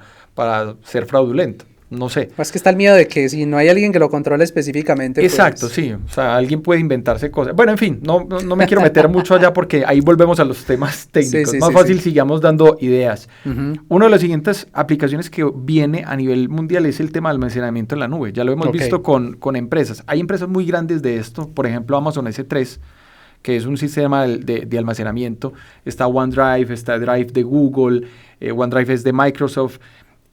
ser fraudulento? No sé. Más que está el miedo de que si no hay alguien que lo controle específicamente... Exacto, pues... sí. O sea, alguien puede inventarse cosas. Bueno, en fin, no me quiero meter mucho allá porque ahí volvemos a los temas técnicos. Sí, Más sí, fácil sí. sigamos dando ideas. Ujú. Una de las siguientes aplicaciones que viene a nivel mundial es el tema de almacenamiento en la nube. Ya lo hemos Ok. visto con empresas. Hay empresas muy grandes de esto, por ejemplo Amazon S3, que es un sistema de almacenamiento. Está OneDrive, está Drive de Google, OneDrive es de Microsoft.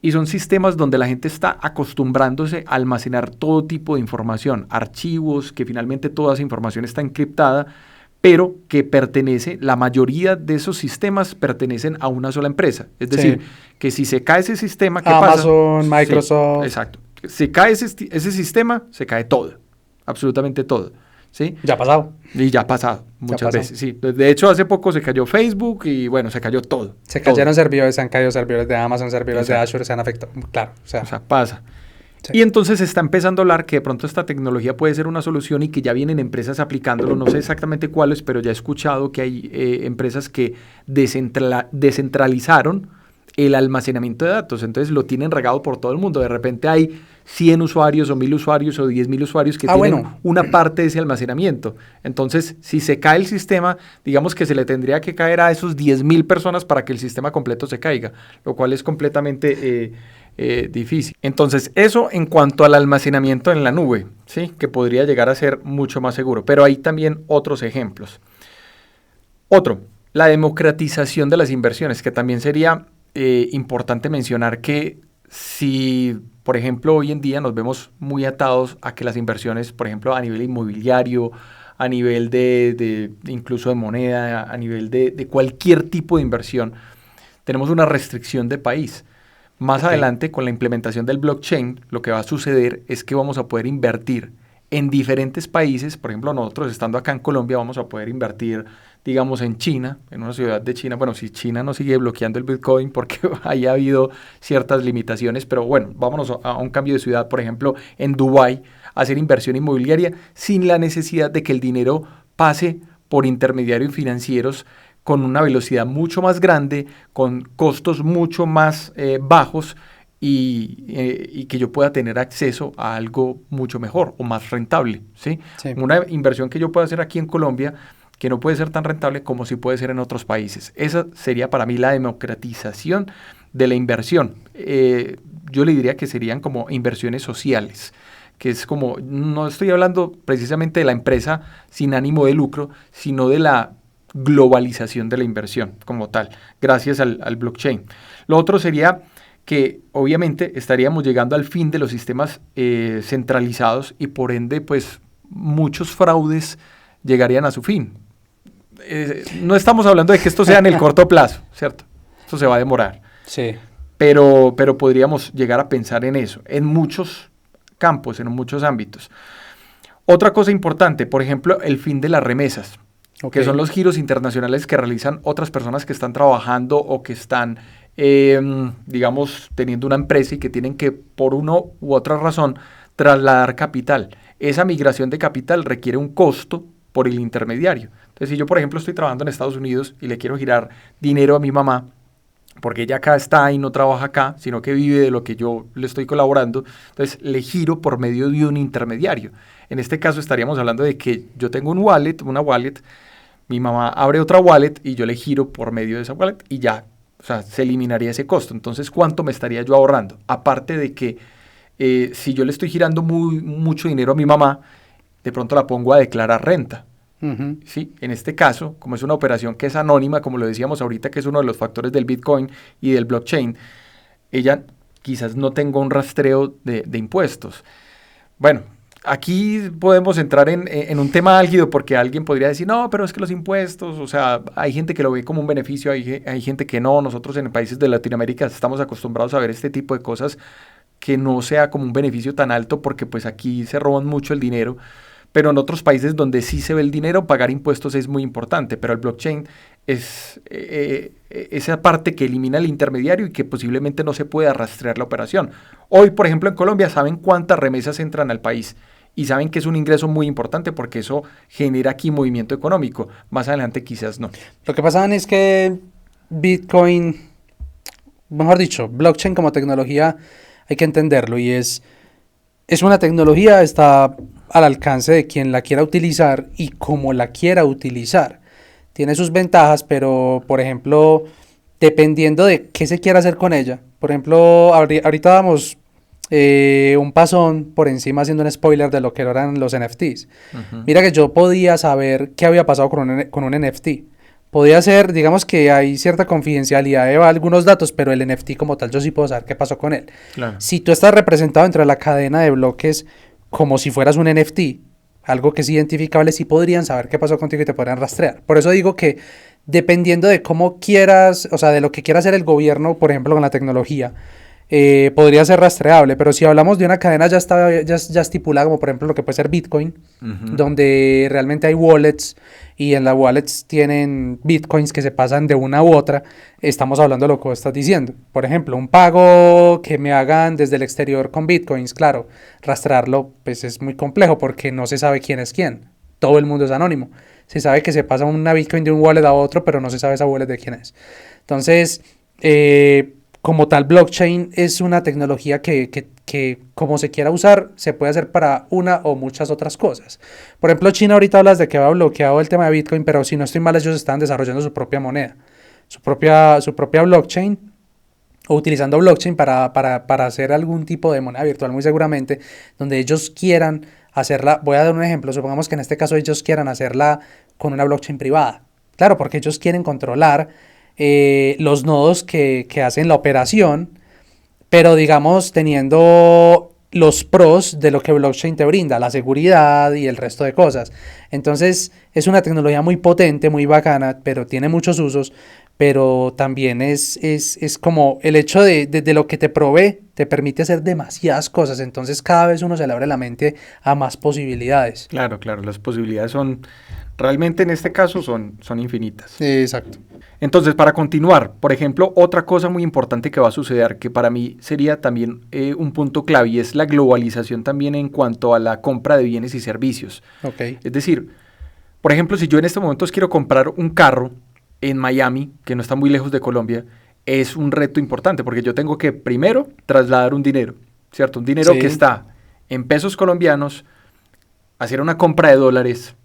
Y son sistemas donde la gente está acostumbrándose a almacenar todo tipo de información, archivos, que finalmente toda esa información está encriptada, pero que la mayoría de esos sistemas pertenecen a una sola empresa. Es decir, que si se cae ese sistema, ¿qué pasa? Amazon, Microsoft. Sí, exacto. Si cae ese sistema, se cae todo, absolutamente todo. ¿Sí? Ya ha pasado. Y ya ha pasado muchas pasó. veces, sí. De hecho, hace poco se cayó Facebook y bueno, se cayó todo. Se todo. cayeron servidores, se han caído servidores de Amazon, servidores de Exacto. Azure, se han afectado. Claro, o sea, Pasa. sí. Y entonces se está empezando a hablar que de pronto esta tecnología puede ser una solución y que ya vienen empresas aplicándolo. No sé exactamente cuáles, pero ya he escuchado que hay empresas que descentralizaron el almacenamiento de datos. Entonces lo tienen regado por todo el mundo. De repente hay 100 usuarios o 1000 usuarios o 10.000 usuarios que tienen una parte de ese almacenamiento. Entonces, si se cae el sistema, digamos que se le tendría que caer a esos 10.000 personas para que el sistema completo se caiga, lo cual es completamente difícil. Entonces, eso en cuanto al almacenamiento en la nube, ¿sí? Que podría llegar a ser mucho más seguro. Pero hay también otros ejemplos. Otro, la democratización de las inversiones, que también sería importante mencionar que si, por ejemplo, hoy en día nos vemos muy atados a que las inversiones, por ejemplo, a nivel inmobiliario, a nivel de incluso de moneda, a nivel de cualquier tipo de inversión, tenemos una restricción de país. Más adelante, con la implementación del blockchain, lo que va a suceder es que vamos a poder invertir en diferentes países. Por ejemplo, nosotros estando acá en Colombia vamos a poder invertir, digamos, en China, en una ciudad de China. Bueno, si China no sigue bloqueando el Bitcoin porque ahí ha habido ciertas limitaciones, pero bueno, vámonos a un cambio de ciudad, por ejemplo, en Dubái, hacer inversión inmobiliaria sin la necesidad de que el dinero pase por intermediarios financieros con una velocidad mucho más grande, con costos mucho más bajos, y que yo pueda tener acceso a algo mucho mejor o más rentable, ¿sí? Sí. Una inversión que yo pueda hacer aquí en Colombia que no puede ser tan rentable como si puede ser en otros países. Esa sería para mí la democratización de la inversión. Yo le diría que serían como inversiones sociales, que es como, no estoy hablando precisamente de la empresa sin ánimo de lucro, sino de la globalización de la inversión como tal, gracias al blockchain. Lo otro sería que obviamente estaríamos llegando al fin de los sistemas centralizados y por ende pues muchos fraudes llegarían a su fin. No estamos hablando de que esto sea en el corto plazo, ¿cierto? Esto se va a demorar. Sí. Pero podríamos llegar a pensar en eso, en muchos campos, en muchos ámbitos. Otra cosa importante, por ejemplo, el fin de las remesas, que son los giros internacionales que realizan otras personas que están trabajando o que están digamos, teniendo una empresa y que tienen que, por una u otra razón, trasladar capital. Esa migración de capital requiere un costo por el intermediario. Entonces, si yo, por ejemplo, estoy trabajando en Estados Unidos y le quiero girar dinero a mi mamá, porque ella acá está y no trabaja acá, sino que vive de lo que yo le estoy colaborando, entonces le giro por medio de un intermediario. En este caso estaríamos hablando de que yo tengo una wallet, mi mamá abre otra wallet y yo le giro por medio de esa wallet y ya, o sea, se eliminaría ese costo. Entonces, ¿cuánto me estaría yo ahorrando? Aparte de que si yo le estoy girando mucho dinero a mi mamá, de pronto la pongo a declarar renta. Sí, en este caso, como es una operación que es anónima, como lo decíamos ahorita, que es uno de los factores del Bitcoin y del blockchain, ella quizás no tenga un rastreo de impuestos. Bueno, aquí podemos entrar en un tema álgido porque alguien podría decir, no, pero es que los impuestos, o sea, hay gente que lo ve como un beneficio, hay gente que no. Nosotros en países de Latinoamérica estamos acostumbrados a ver este tipo de cosas, que no sea como un beneficio tan alto porque pues aquí se roban mucho el dinero. Pero en otros países donde sí se ve el dinero, pagar impuestos es muy importante. Pero el blockchain es esa parte que elimina el intermediario y que posiblemente no se pueda rastrear la operación. Hoy, por ejemplo, en Colombia, ¿saben cuántas remesas entran al país? Y saben que es un ingreso muy importante porque eso genera aquí movimiento económico. Más adelante quizás no. Lo que pasa es que Bitcoin, mejor dicho, blockchain como tecnología, hay que entenderlo y es una tecnología, está al alcance de quien la quiera utilizar y como la quiera utilizar. Tiene sus ventajas, pero, por ejemplo, dependiendo de qué se quiera hacer con ella. Por ejemplo, ahorita damos un pasón por encima haciendo un spoiler de lo que eran los NFTs. Mira que yo podía saber qué había pasado con un NFT. Podía ser, digamos que hay cierta confidencialidad de algunos datos, pero el NFT como tal yo sí puedo saber qué pasó con él. Claro. Si tú estás representado dentro de la cadena de bloques como si fueras un NFT, algo que es identificable, sí podrían saber qué pasó contigo y te podrían rastrear. Por eso digo que dependiendo de cómo quieras, o sea, de lo que quiera hacer el gobierno, por ejemplo, con la tecnología, podría ser rastreable, pero si hablamos de una cadena ya estipulada, como por ejemplo lo que puede ser Bitcoin, donde realmente hay wallets y en las wallets tienen Bitcoins que se pasan de una u otra, estamos hablando de lo que vos estás diciendo. Por ejemplo, un pago que me hagan desde el exterior con Bitcoins, claro, rastrearlo pues es muy complejo porque no se sabe quién es quién, todo el mundo es anónimo. Se sabe que se pasa una Bitcoin de un wallet a otro, pero no se sabe esa wallet de quién es. Entonces, como tal, blockchain es una tecnología que como se quiera usar, se puede hacer para una o muchas otras cosas. Por ejemplo, China ahorita hablas de que va bloqueado el tema de Bitcoin, pero si no estoy mal, ellos están desarrollando su propia moneda, su propia blockchain, o utilizando blockchain para hacer algún tipo de moneda virtual, muy seguramente, donde ellos quieran hacerla. Voy a dar un ejemplo, supongamos que en este caso ellos quieran hacerla con una blockchain privada. Claro, porque ellos quieren controlar los nodos que hacen la operación, pero digamos teniendo los pros de lo que blockchain te brinda, la seguridad y el resto de cosas. Entonces es una tecnología muy potente, muy bacana, pero tiene muchos usos, pero también es como el hecho de lo que te provee, te permite hacer demasiadas cosas, entonces cada vez uno se le abre la mente a más posibilidades. Claro, las posibilidades son, realmente en este caso son infinitas. Exacto. Entonces, para continuar, por ejemplo, otra cosa muy importante que va a suceder, que para mí sería también un punto clave, y es la globalización también en cuanto a la compra de bienes y servicios. Okay. Es decir, por ejemplo, si yo en este momento quiero comprar un carro en Miami, que no está muy lejos de Colombia, es un reto importante, porque yo tengo que primero trasladar un dinero, ¿cierto? Un dinero que está en pesos colombianos, hacer una compra de dólares.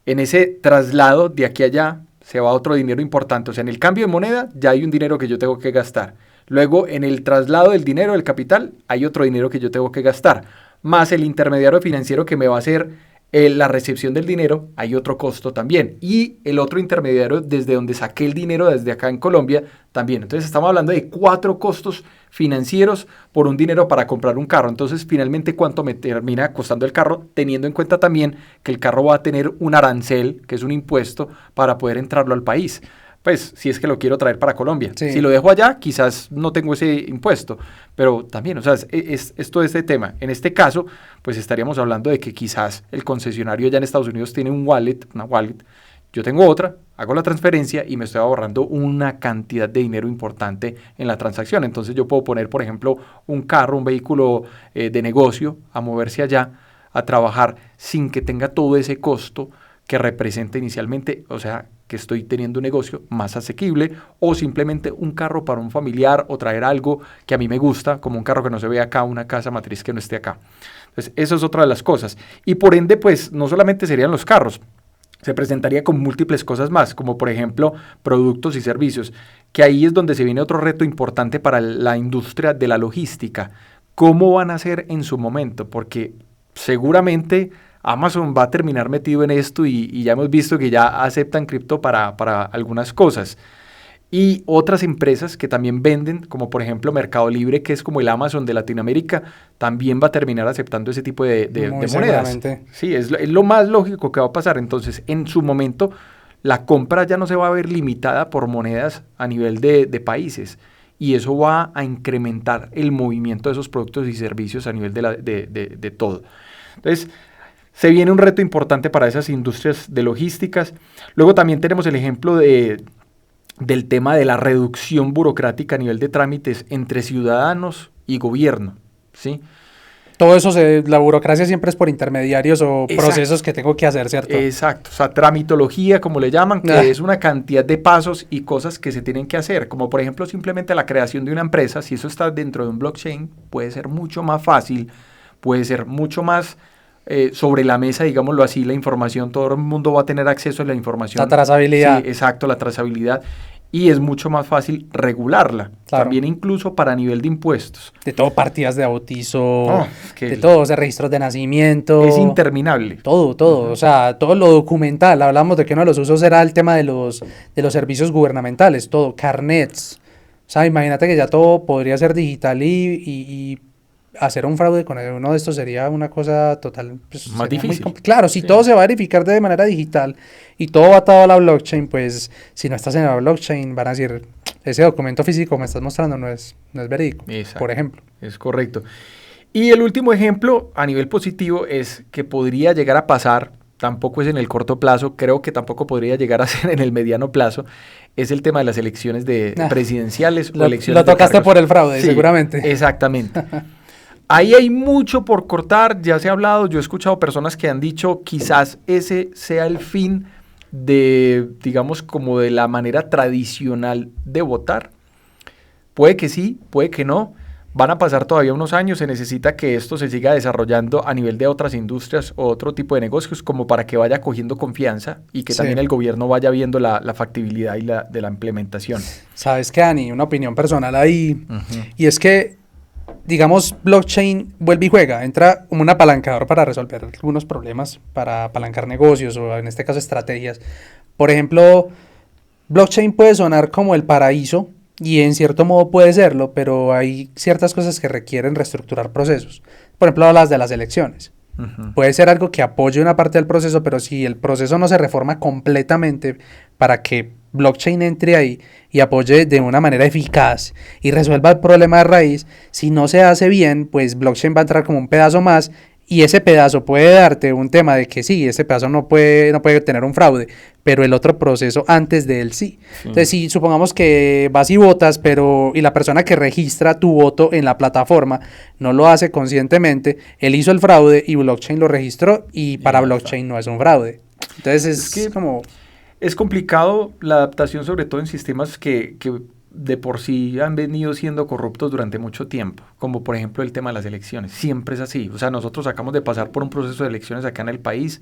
En ese traslado de aquí a allá se va otro dinero importante. O sea, en el cambio de moneda ya hay un dinero que yo tengo que gastar. Luego, en el traslado del dinero, del capital, hay otro dinero que yo tengo que gastar. Más el intermediario financiero que me va a hacer la recepción del dinero, hay otro costo también. Y el otro intermediario desde donde saqué el dinero, desde acá en Colombia, también. Entonces estamos hablando de 4 costos financieros por un dinero para comprar un carro. Entonces, finalmente, ¿cuánto me termina costando el carro? Teniendo en cuenta también que el carro va a tener un arancel, que es un impuesto, para poder entrarlo al país. Pues, si es que lo quiero traer para Colombia. Sí. Si lo dejo allá, quizás no tengo ese impuesto. Pero también, o sea, es todo este tema. En este caso, pues estaríamos hablando de que quizás el concesionario allá en Estados Unidos tiene una wallet, Yo tengo otra, hago la transferencia y me estoy ahorrando una cantidad de dinero importante en la transacción. Entonces yo puedo poner, por ejemplo, un carro, un vehículo de negocio a moverse allá, a trabajar sin que tenga todo ese costo que representa inicialmente, o sea, que estoy teniendo un negocio más asequible, o simplemente un carro para un familiar, o traer algo que a mí me gusta, como un carro que no se ve acá, una casa matriz que no esté acá. Entonces, eso es otra de las cosas. Y por ende, pues, no solamente serían los carros, se presentaría con múltiples cosas más, como por ejemplo productos y servicios, que ahí es donde se viene otro reto importante para la industria de la logística. ¿Cómo van a ser en su momento? Porque seguramente Amazon va a terminar metido en esto y ya hemos visto que ya aceptan cripto para algunas cosas. Y otras empresas que también venden, como por ejemplo Mercado Libre, que es como el Amazon de Latinoamérica, también va a terminar aceptando ese tipo de monedas. Sí, es lo más lógico que va a pasar. Entonces, en su momento, la compra ya no se va a ver limitada por monedas a nivel de países. Y eso va a incrementar el movimiento de esos productos y servicios a nivel de todo. Entonces, se viene un reto importante para esas industrias de logísticas. Luego también tenemos el ejemplo del tema de la reducción burocrática a nivel de trámites entre ciudadanos y gobierno, ¿sí? Todo eso, la burocracia siempre es por intermediarios o procesos que tengo que hacer, ¿cierto? Exacto, o sea, tramitología, como le llaman, que es una cantidad de pasos y cosas que se tienen que hacer, como por ejemplo simplemente la creación de una empresa. Si eso está dentro de un blockchain, puede ser mucho más fácil, puede ser mucho más sobre la mesa, digámoslo así, la información, todo el mundo va a tener acceso a la información. La trazabilidad. Sí, exacto, la trazabilidad. Y es mucho más fácil regularla, claro. También incluso para nivel de impuestos. De todo, partidas de bautizo, de todo, o sea, registros de nacimiento. Es interminable. Todo, o sea, todo lo documental. Hablamos de que uno de los usos era el tema de los servicios gubernamentales, todo, carnets. O sea, imagínate que ya todo podría ser digital y hacer un fraude con uno de estos sería una cosa total, pues, más difícil. Claro, si todo se va a verificar de manera digital y todo va atado a la blockchain, pues si no estás en la blockchain van a decir, ese documento físico que me estás mostrando no es verídico. Exacto. Por ejemplo. Es correcto. Y el último ejemplo a nivel positivo es que podría llegar a pasar, tampoco es en el corto plazo, creo que tampoco podría llegar a ser en el mediano plazo, es el tema de las elecciones presidenciales o elecciones lo tocaste por el fraude, sí, seguramente. Exactamente. Ahí hay mucho por cortar, ya se ha hablado, yo he escuchado personas que han dicho quizás ese sea el fin de, digamos, como de la manera tradicional de votar. Puede que sí, puede que no, van a pasar todavía unos años, se necesita que esto se siga desarrollando a nivel de otras industrias o otro tipo de negocios como para que vaya cogiendo confianza y que también el gobierno vaya viendo la factibilidad de la implementación. ¿Sabes qué, Dani? Una opinión personal ahí, y es que digamos, blockchain vuelve y juega, entra como un apalancador para resolver algunos problemas, para apalancar negocios o en este caso estrategias. Por ejemplo, blockchain puede sonar como el paraíso y en cierto modo puede serlo, pero hay ciertas cosas que requieren reestructurar procesos. Por ejemplo, hablas de las elecciones. Puede ser algo que apoye una parte del proceso, pero si el proceso no se reforma completamente para que blockchain entre ahí y apoye de una manera eficaz y resuelva el problema de raíz, si no se hace bien, pues blockchain va a entrar como un pedazo más y ese pedazo puede darte un tema de que sí, ese pedazo no puede tener un fraude, pero el otro proceso antes de él sí. Entonces, si supongamos que vas y votas, y la persona que registra tu voto en la plataforma no lo hace conscientemente, él hizo el fraude y blockchain lo registró y para blockchain no es un fraude. Entonces es complicado la adaptación, sobre todo en sistemas que de por sí han venido siendo corruptos durante mucho tiempo, como por ejemplo el tema de las elecciones. Siempre es así. O sea, nosotros acabamos de pasar por un proceso de elecciones acá en el país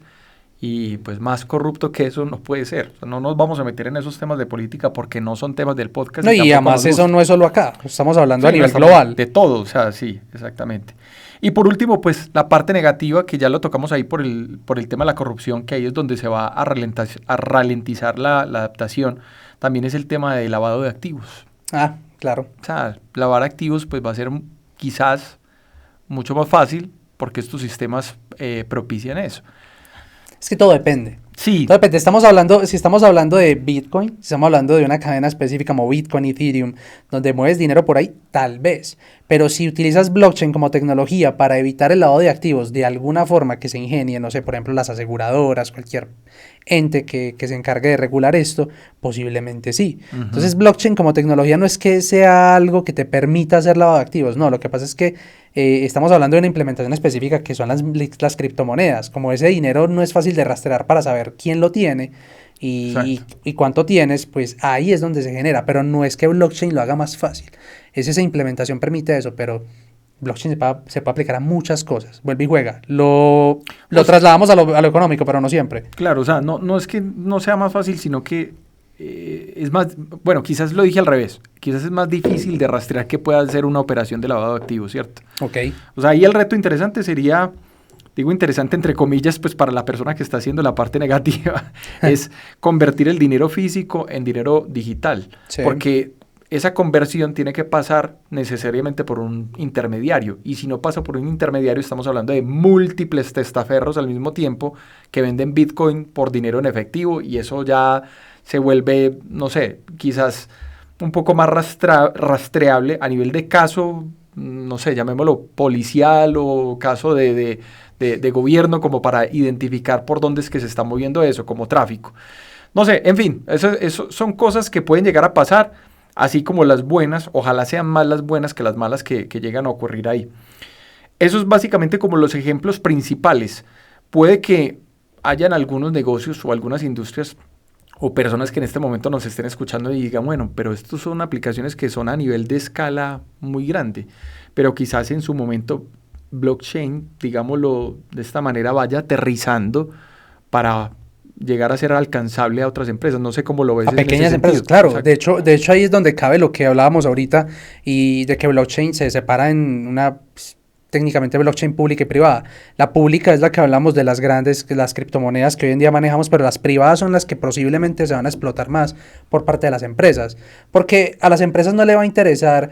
y pues más corrupto que eso no puede ser. O sea, no nos vamos a meter en esos temas de política porque no son temas del podcast. No, y además eso no es solo acá, estamos hablando a nivel global. De todo, o sea, sí, exactamente. Y por último, pues la parte negativa, que ya lo tocamos ahí por el tema de la corrupción, que ahí es donde se va a ralentizar la adaptación, también es el tema de lavado de activos. Ah, claro. O sea, lavar activos pues va a ser quizás mucho más fácil porque estos sistemas propician eso. Es que todo depende. Sí, Entonces, pues, si estamos hablando de Bitcoin, si estamos hablando de una cadena específica como Bitcoin, Ethereum, donde mueves dinero por ahí, tal vez. Pero si utilizas blockchain como tecnología para evitar el lavado de activos de alguna forma que se ingenie, no sé, por ejemplo, las aseguradoras, cualquier ente que se encargue de regular esto, posiblemente sí. ujú, Entonces, blockchain como tecnología no es que sea algo que te permita hacer lavado de activos, no, lo que pasa es que estamos hablando de una implementación específica que son las criptomonedas. Como ese dinero no es fácil de rastrear para saber quién lo tiene exacto. y cuánto tienes, pues ahí es donde se genera, pero no es que blockchain lo haga más fácil. Esa implementación permite eso, pero blockchain se puede aplicar a muchas cosas. Vuelve y juega. Lo O sea, trasladamos a lo económico, pero no siempre. claro, o sea, no es que no sea más fácil, sino que es más, bueno, quizás lo dije al revés, quizás es más difícil de rastrear que pueda ser una operación de lavado de activos, ¿cierto? Ok. O sea, ahí el reto interesante sería, digo interesante entre comillas, pues para la persona que está haciendo la parte negativa, es convertir el dinero físico en dinero digital, Sí. porque esa conversión tiene que pasar necesariamente por un intermediario, y si no pasa por un intermediario estamos hablando de múltiples testaferros al mismo tiempo que venden Bitcoin por dinero en efectivo, y eso ya se vuelve, no sé, quizás un poco más rastreable a nivel de caso, no sé, llamémoslo policial o caso de gobierno, como para identificar por dónde es que se está moviendo eso, como tráfico. No sé, en fin, eso son cosas que pueden llegar a pasar, así como las buenas, ojalá sean más las buenas que las malas que llegan a ocurrir ahí. Eso es básicamente como los ejemplos principales. Puede que hayan algunos negocios o algunas industrias o personas que en este momento nos estén escuchando y digan, bueno, pero estos son aplicaciones que son a nivel de escala muy grande, pero quizás en su momento blockchain, digámoslo de esta manera, vaya aterrizando para llegar a ser alcanzable a otras empresas. No sé cómo lo ves A en ese pequeñas empresas, sentido. claro. De Exacto. hecho, de hecho ahí es donde cabe lo que hablábamos ahorita y de que blockchain se separa en una técnicamente blockchain pública y privada. La pública es la que hablamos de las grandes, las criptomonedas que hoy en día manejamos, pero las privadas son las que posiblemente se van a explotar más por parte de las empresas. Porque a las empresas no le va a interesar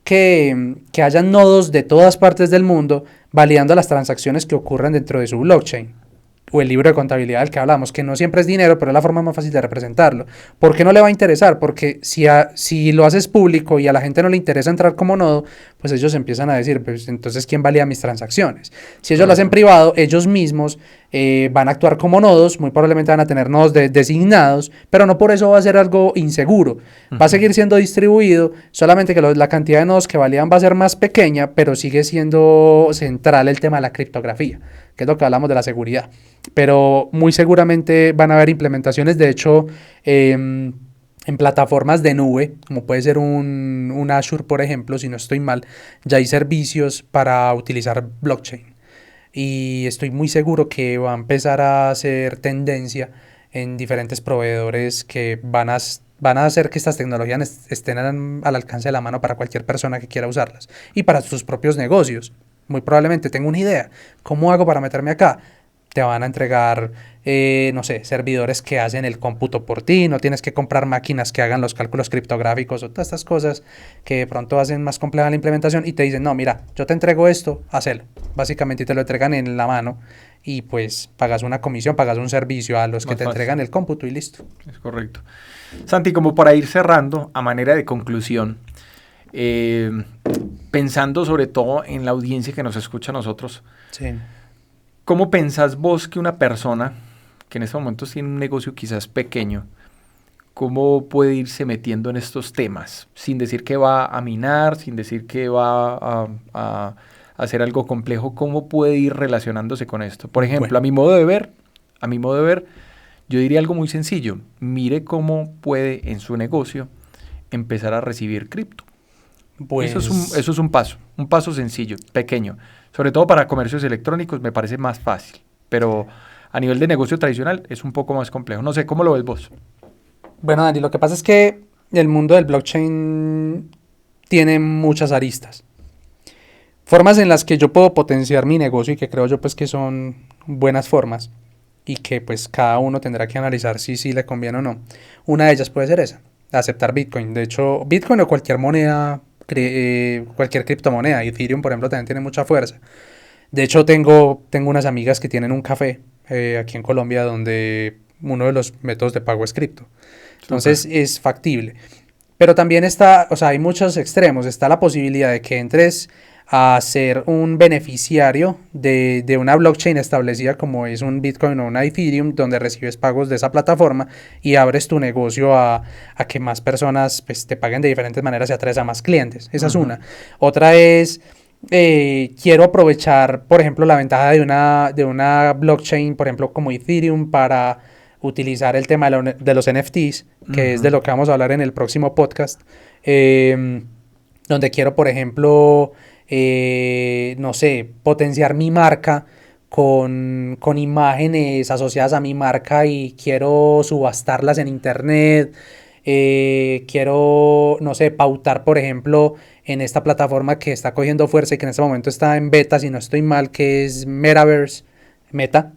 que hayan nodos de todas partes del mundo validando las transacciones que ocurren dentro de su blockchain o el libro de contabilidad del que hablamos, que no siempre es dinero, pero es la forma más fácil de representarlo. ¿Por qué no le va a interesar? Porque si lo haces público y a la gente no le interesa entrar como nodo, pues ellos empiezan a decir, pues entonces ¿quién valida mis transacciones? Si ellos lo hacen Correcto. privado, ellos mismos van a actuar como nodos, muy probablemente van a tener nodos designados, pero no por eso va a ser algo inseguro. Va a Ujú. seguir siendo distribuido, solamente que la cantidad de nodos que validan va a ser más pequeña, pero sigue siendo central el tema de la criptografía, que es lo que hablamos de la seguridad. Pero muy seguramente van a haber implementaciones, de hecho, en plataformas de nube, como puede ser un Azure, por ejemplo, si no estoy mal, ya hay servicios para utilizar blockchain. Y estoy muy seguro que va a empezar a ser tendencia en diferentes proveedores que van a hacer que estas tecnologías estén al alcance de la mano para cualquier persona que quiera usarlas y para sus propios negocios. Muy probablemente tengo una idea. ¿Cómo hago para meterme acá? Te van a entregar, no sé, servidores que hacen el cómputo por ti, no tienes que comprar máquinas que hagan los cálculos criptográficos o todas estas cosas que de pronto hacen más compleja la implementación y te dicen, no, mira, yo te entrego esto, hazlo. Básicamente te lo entregan en la mano y pues pagas una comisión, pagas un servicio a los que Más te fácil. entregan el cómputo y listo. Es correcto. Santi, como para ir cerrando, a manera de conclusión, eh, pensando sobre todo en la audiencia que nos escucha a nosotros, Sí. ¿cómo pensás vos que una persona que en estos momentos tiene un negocio quizás pequeño, cómo puede irse metiendo en estos temas? Sin decir que va a minar, sin decir que va a hacer algo complejo, ¿cómo puede ir relacionándose con esto? Por ejemplo, Bueno, a mi modo de ver, yo diría algo muy sencillo. Mire cómo puede en su negocio empezar a recibir cripto. pues Eso es un paso sencillo, pequeño. Sobre todo para comercios electrónicos me parece más fácil, pero a nivel de negocio tradicional es un poco más complejo. No sé, ¿cómo lo ves vos? bueno, Dani, lo que pasa es que el mundo del blockchain tiene muchas aristas. Formas en las que yo puedo potenciar mi negocio y que creo yo pues que son buenas formas y que pues cada uno tendrá que analizar si le conviene o no. Una de ellas puede ser esa, aceptar Bitcoin. De hecho, Bitcoin o cualquier moneda, cualquier criptomoneda, Ethereum por ejemplo también tiene mucha fuerza. De hecho, tengo unas amigas que tienen un café aquí en Colombia donde uno de los métodos de pago es cripto. Entonces es factible. Pero también está, o sea, hay muchos extremos. Está la posibilidad de que entres a ser un beneficiario de una blockchain establecida como es un Bitcoin o una Ethereum, donde recibes pagos de esa plataforma y abres tu negocio a que más personas pues, te paguen de diferentes maneras y atraes a más clientes. Esa es una. Otra es, quiero aprovechar, por ejemplo, la ventaja de una blockchain, por ejemplo, como Ethereum, para utilizar el tema de los NFTs, que es de lo que vamos a hablar en el próximo podcast, donde quiero, por ejemplo, no sé, potenciar mi marca con imágenes asociadas a mi marca y quiero subastarlas en internet. Quiero, no sé, pautar, por ejemplo, en esta plataforma que está cogiendo fuerza y que en este momento está en beta, si no estoy mal, que es Metaverse, Meta.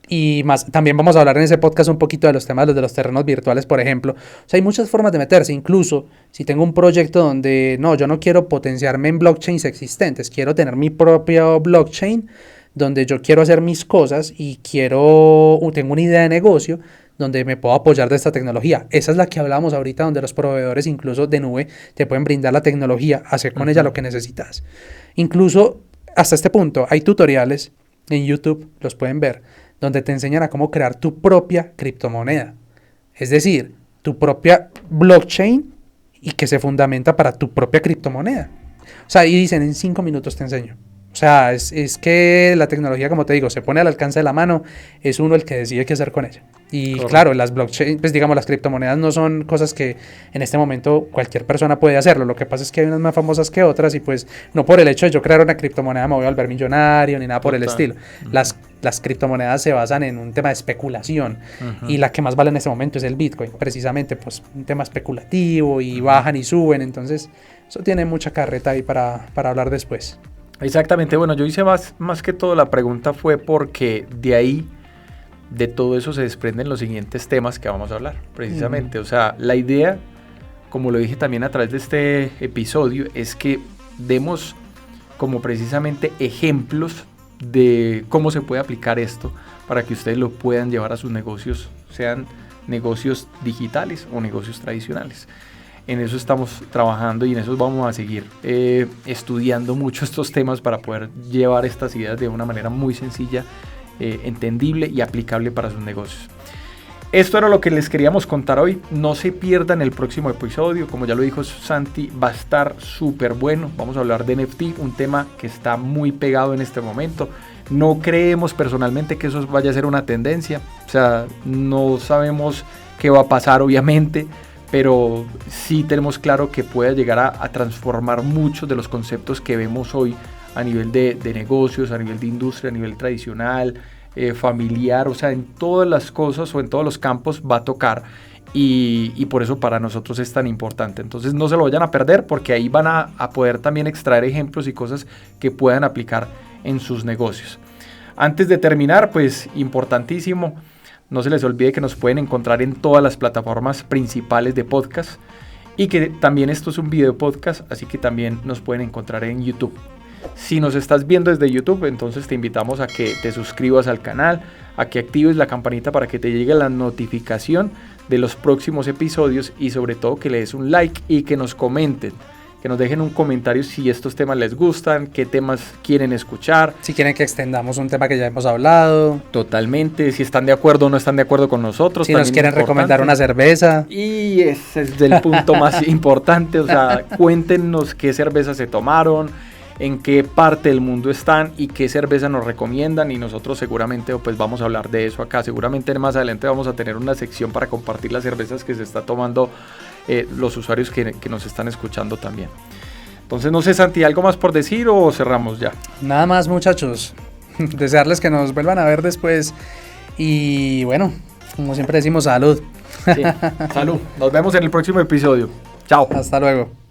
Y más, también vamos a hablar en ese podcast un poquito de los temas de los terrenos virtuales, por ejemplo. O sea, hay muchas formas de meterse. Incluso si tengo un proyecto donde, no, yo no quiero potenciarme en blockchains existentes, quiero tener mi propio blockchain donde yo quiero hacer mis cosas y tengo una idea de negocio donde me puedo apoyar de esta tecnología. Esa es la que hablábamos ahorita, donde los proveedores incluso de nube te pueden brindar la tecnología, hacer con ella lo que necesitas. Incluso hasta este punto hay tutoriales en YouTube, los pueden ver, donde te enseñan a cómo crear tu propia criptomoneda. Es decir, tu propia blockchain y que se fundamenta para tu propia criptomoneda. O sea, y dicen, en 5 minutos te enseño. O sea, es que la tecnología, como te digo, se pone al alcance de la mano, es uno el que decide qué hacer con ella. Y correcto. Claro, las blockchain, pues digamos, las criptomonedas no son cosas que en este momento cualquier persona puede hacerlo. Lo que pasa es que hay unas más famosas que otras y pues no por el hecho de yo crear una criptomoneda me voy a volver millonario ni nada por el estilo. Las criptomonedas se basan en un tema de especulación y la que más vale en este momento es el Bitcoin. Precisamente, pues un tema especulativo y bajan y suben. Entonces, eso tiene mucha carreta ahí para hablar después. Exactamente, bueno, yo hice más que todo la pregunta fue porque de ahí, de todo eso se desprenden los siguientes temas que vamos a hablar, precisamente. O sea, la idea, como lo dije también a través de este episodio, es que demos como precisamente ejemplos de cómo se puede aplicar esto para que ustedes lo puedan llevar a sus negocios, sean negocios digitales o negocios tradicionales. En eso estamos trabajando y en eso vamos a seguir estudiando mucho estos temas para poder llevar estas ideas de una manera muy sencilla, entendible y aplicable para sus negocios. Esto era lo que les queríamos contar hoy. No se pierdan el próximo episodio. Como ya lo dijo Santi, va a estar súper bueno. Vamos a hablar de NFT, un tema que está muy pegado en este momento. No creemos personalmente que eso vaya a ser una tendencia. O sea, no sabemos qué va a pasar, obviamente, pero sí tenemos claro que puede llegar a transformar muchos de los conceptos que vemos hoy a nivel de negocios, a nivel de industria, a nivel tradicional, familiar, o sea, en todas las cosas o en todos los campos va a tocar y por eso para nosotros es tan importante. Entonces no se lo vayan a perder porque ahí van a poder también extraer ejemplos y cosas que puedan aplicar en sus negocios. Antes de terminar, pues importantísimo, no se les olvide que nos pueden encontrar en todas las plataformas principales de podcast y que también esto es un video podcast, así que también nos pueden encontrar en YouTube. Si nos estás viendo desde YouTube, entonces te invitamos a que te suscribas al canal, a que actives la campanita para que te llegue la notificación de los próximos episodios y sobre todo que le des un like y que nos comenten. Que nos dejen un comentario si estos temas les gustan, qué temas quieren escuchar. Si quieren que extendamos un tema que ya hemos hablado. Totalmente, si están de acuerdo o no están de acuerdo con nosotros. Si nos quieren recomendar una cerveza. Y ese es el punto más importante, o sea, cuéntenos qué cerveza se tomaron, en qué parte del mundo están y qué cerveza nos recomiendan y nosotros seguramente pues vamos a hablar de eso acá. Seguramente más adelante vamos a tener una sección para compartir las cervezas que se está tomando los usuarios que nos están escuchando también. Entonces no sé, Santi, ¿algo más por decir o cerramos ya? Nada más, muchachos, desearles que nos vuelvan a ver después y bueno, como siempre decimos, salud. Sí, salud, nos vemos en el próximo episodio. Chao. Hasta luego.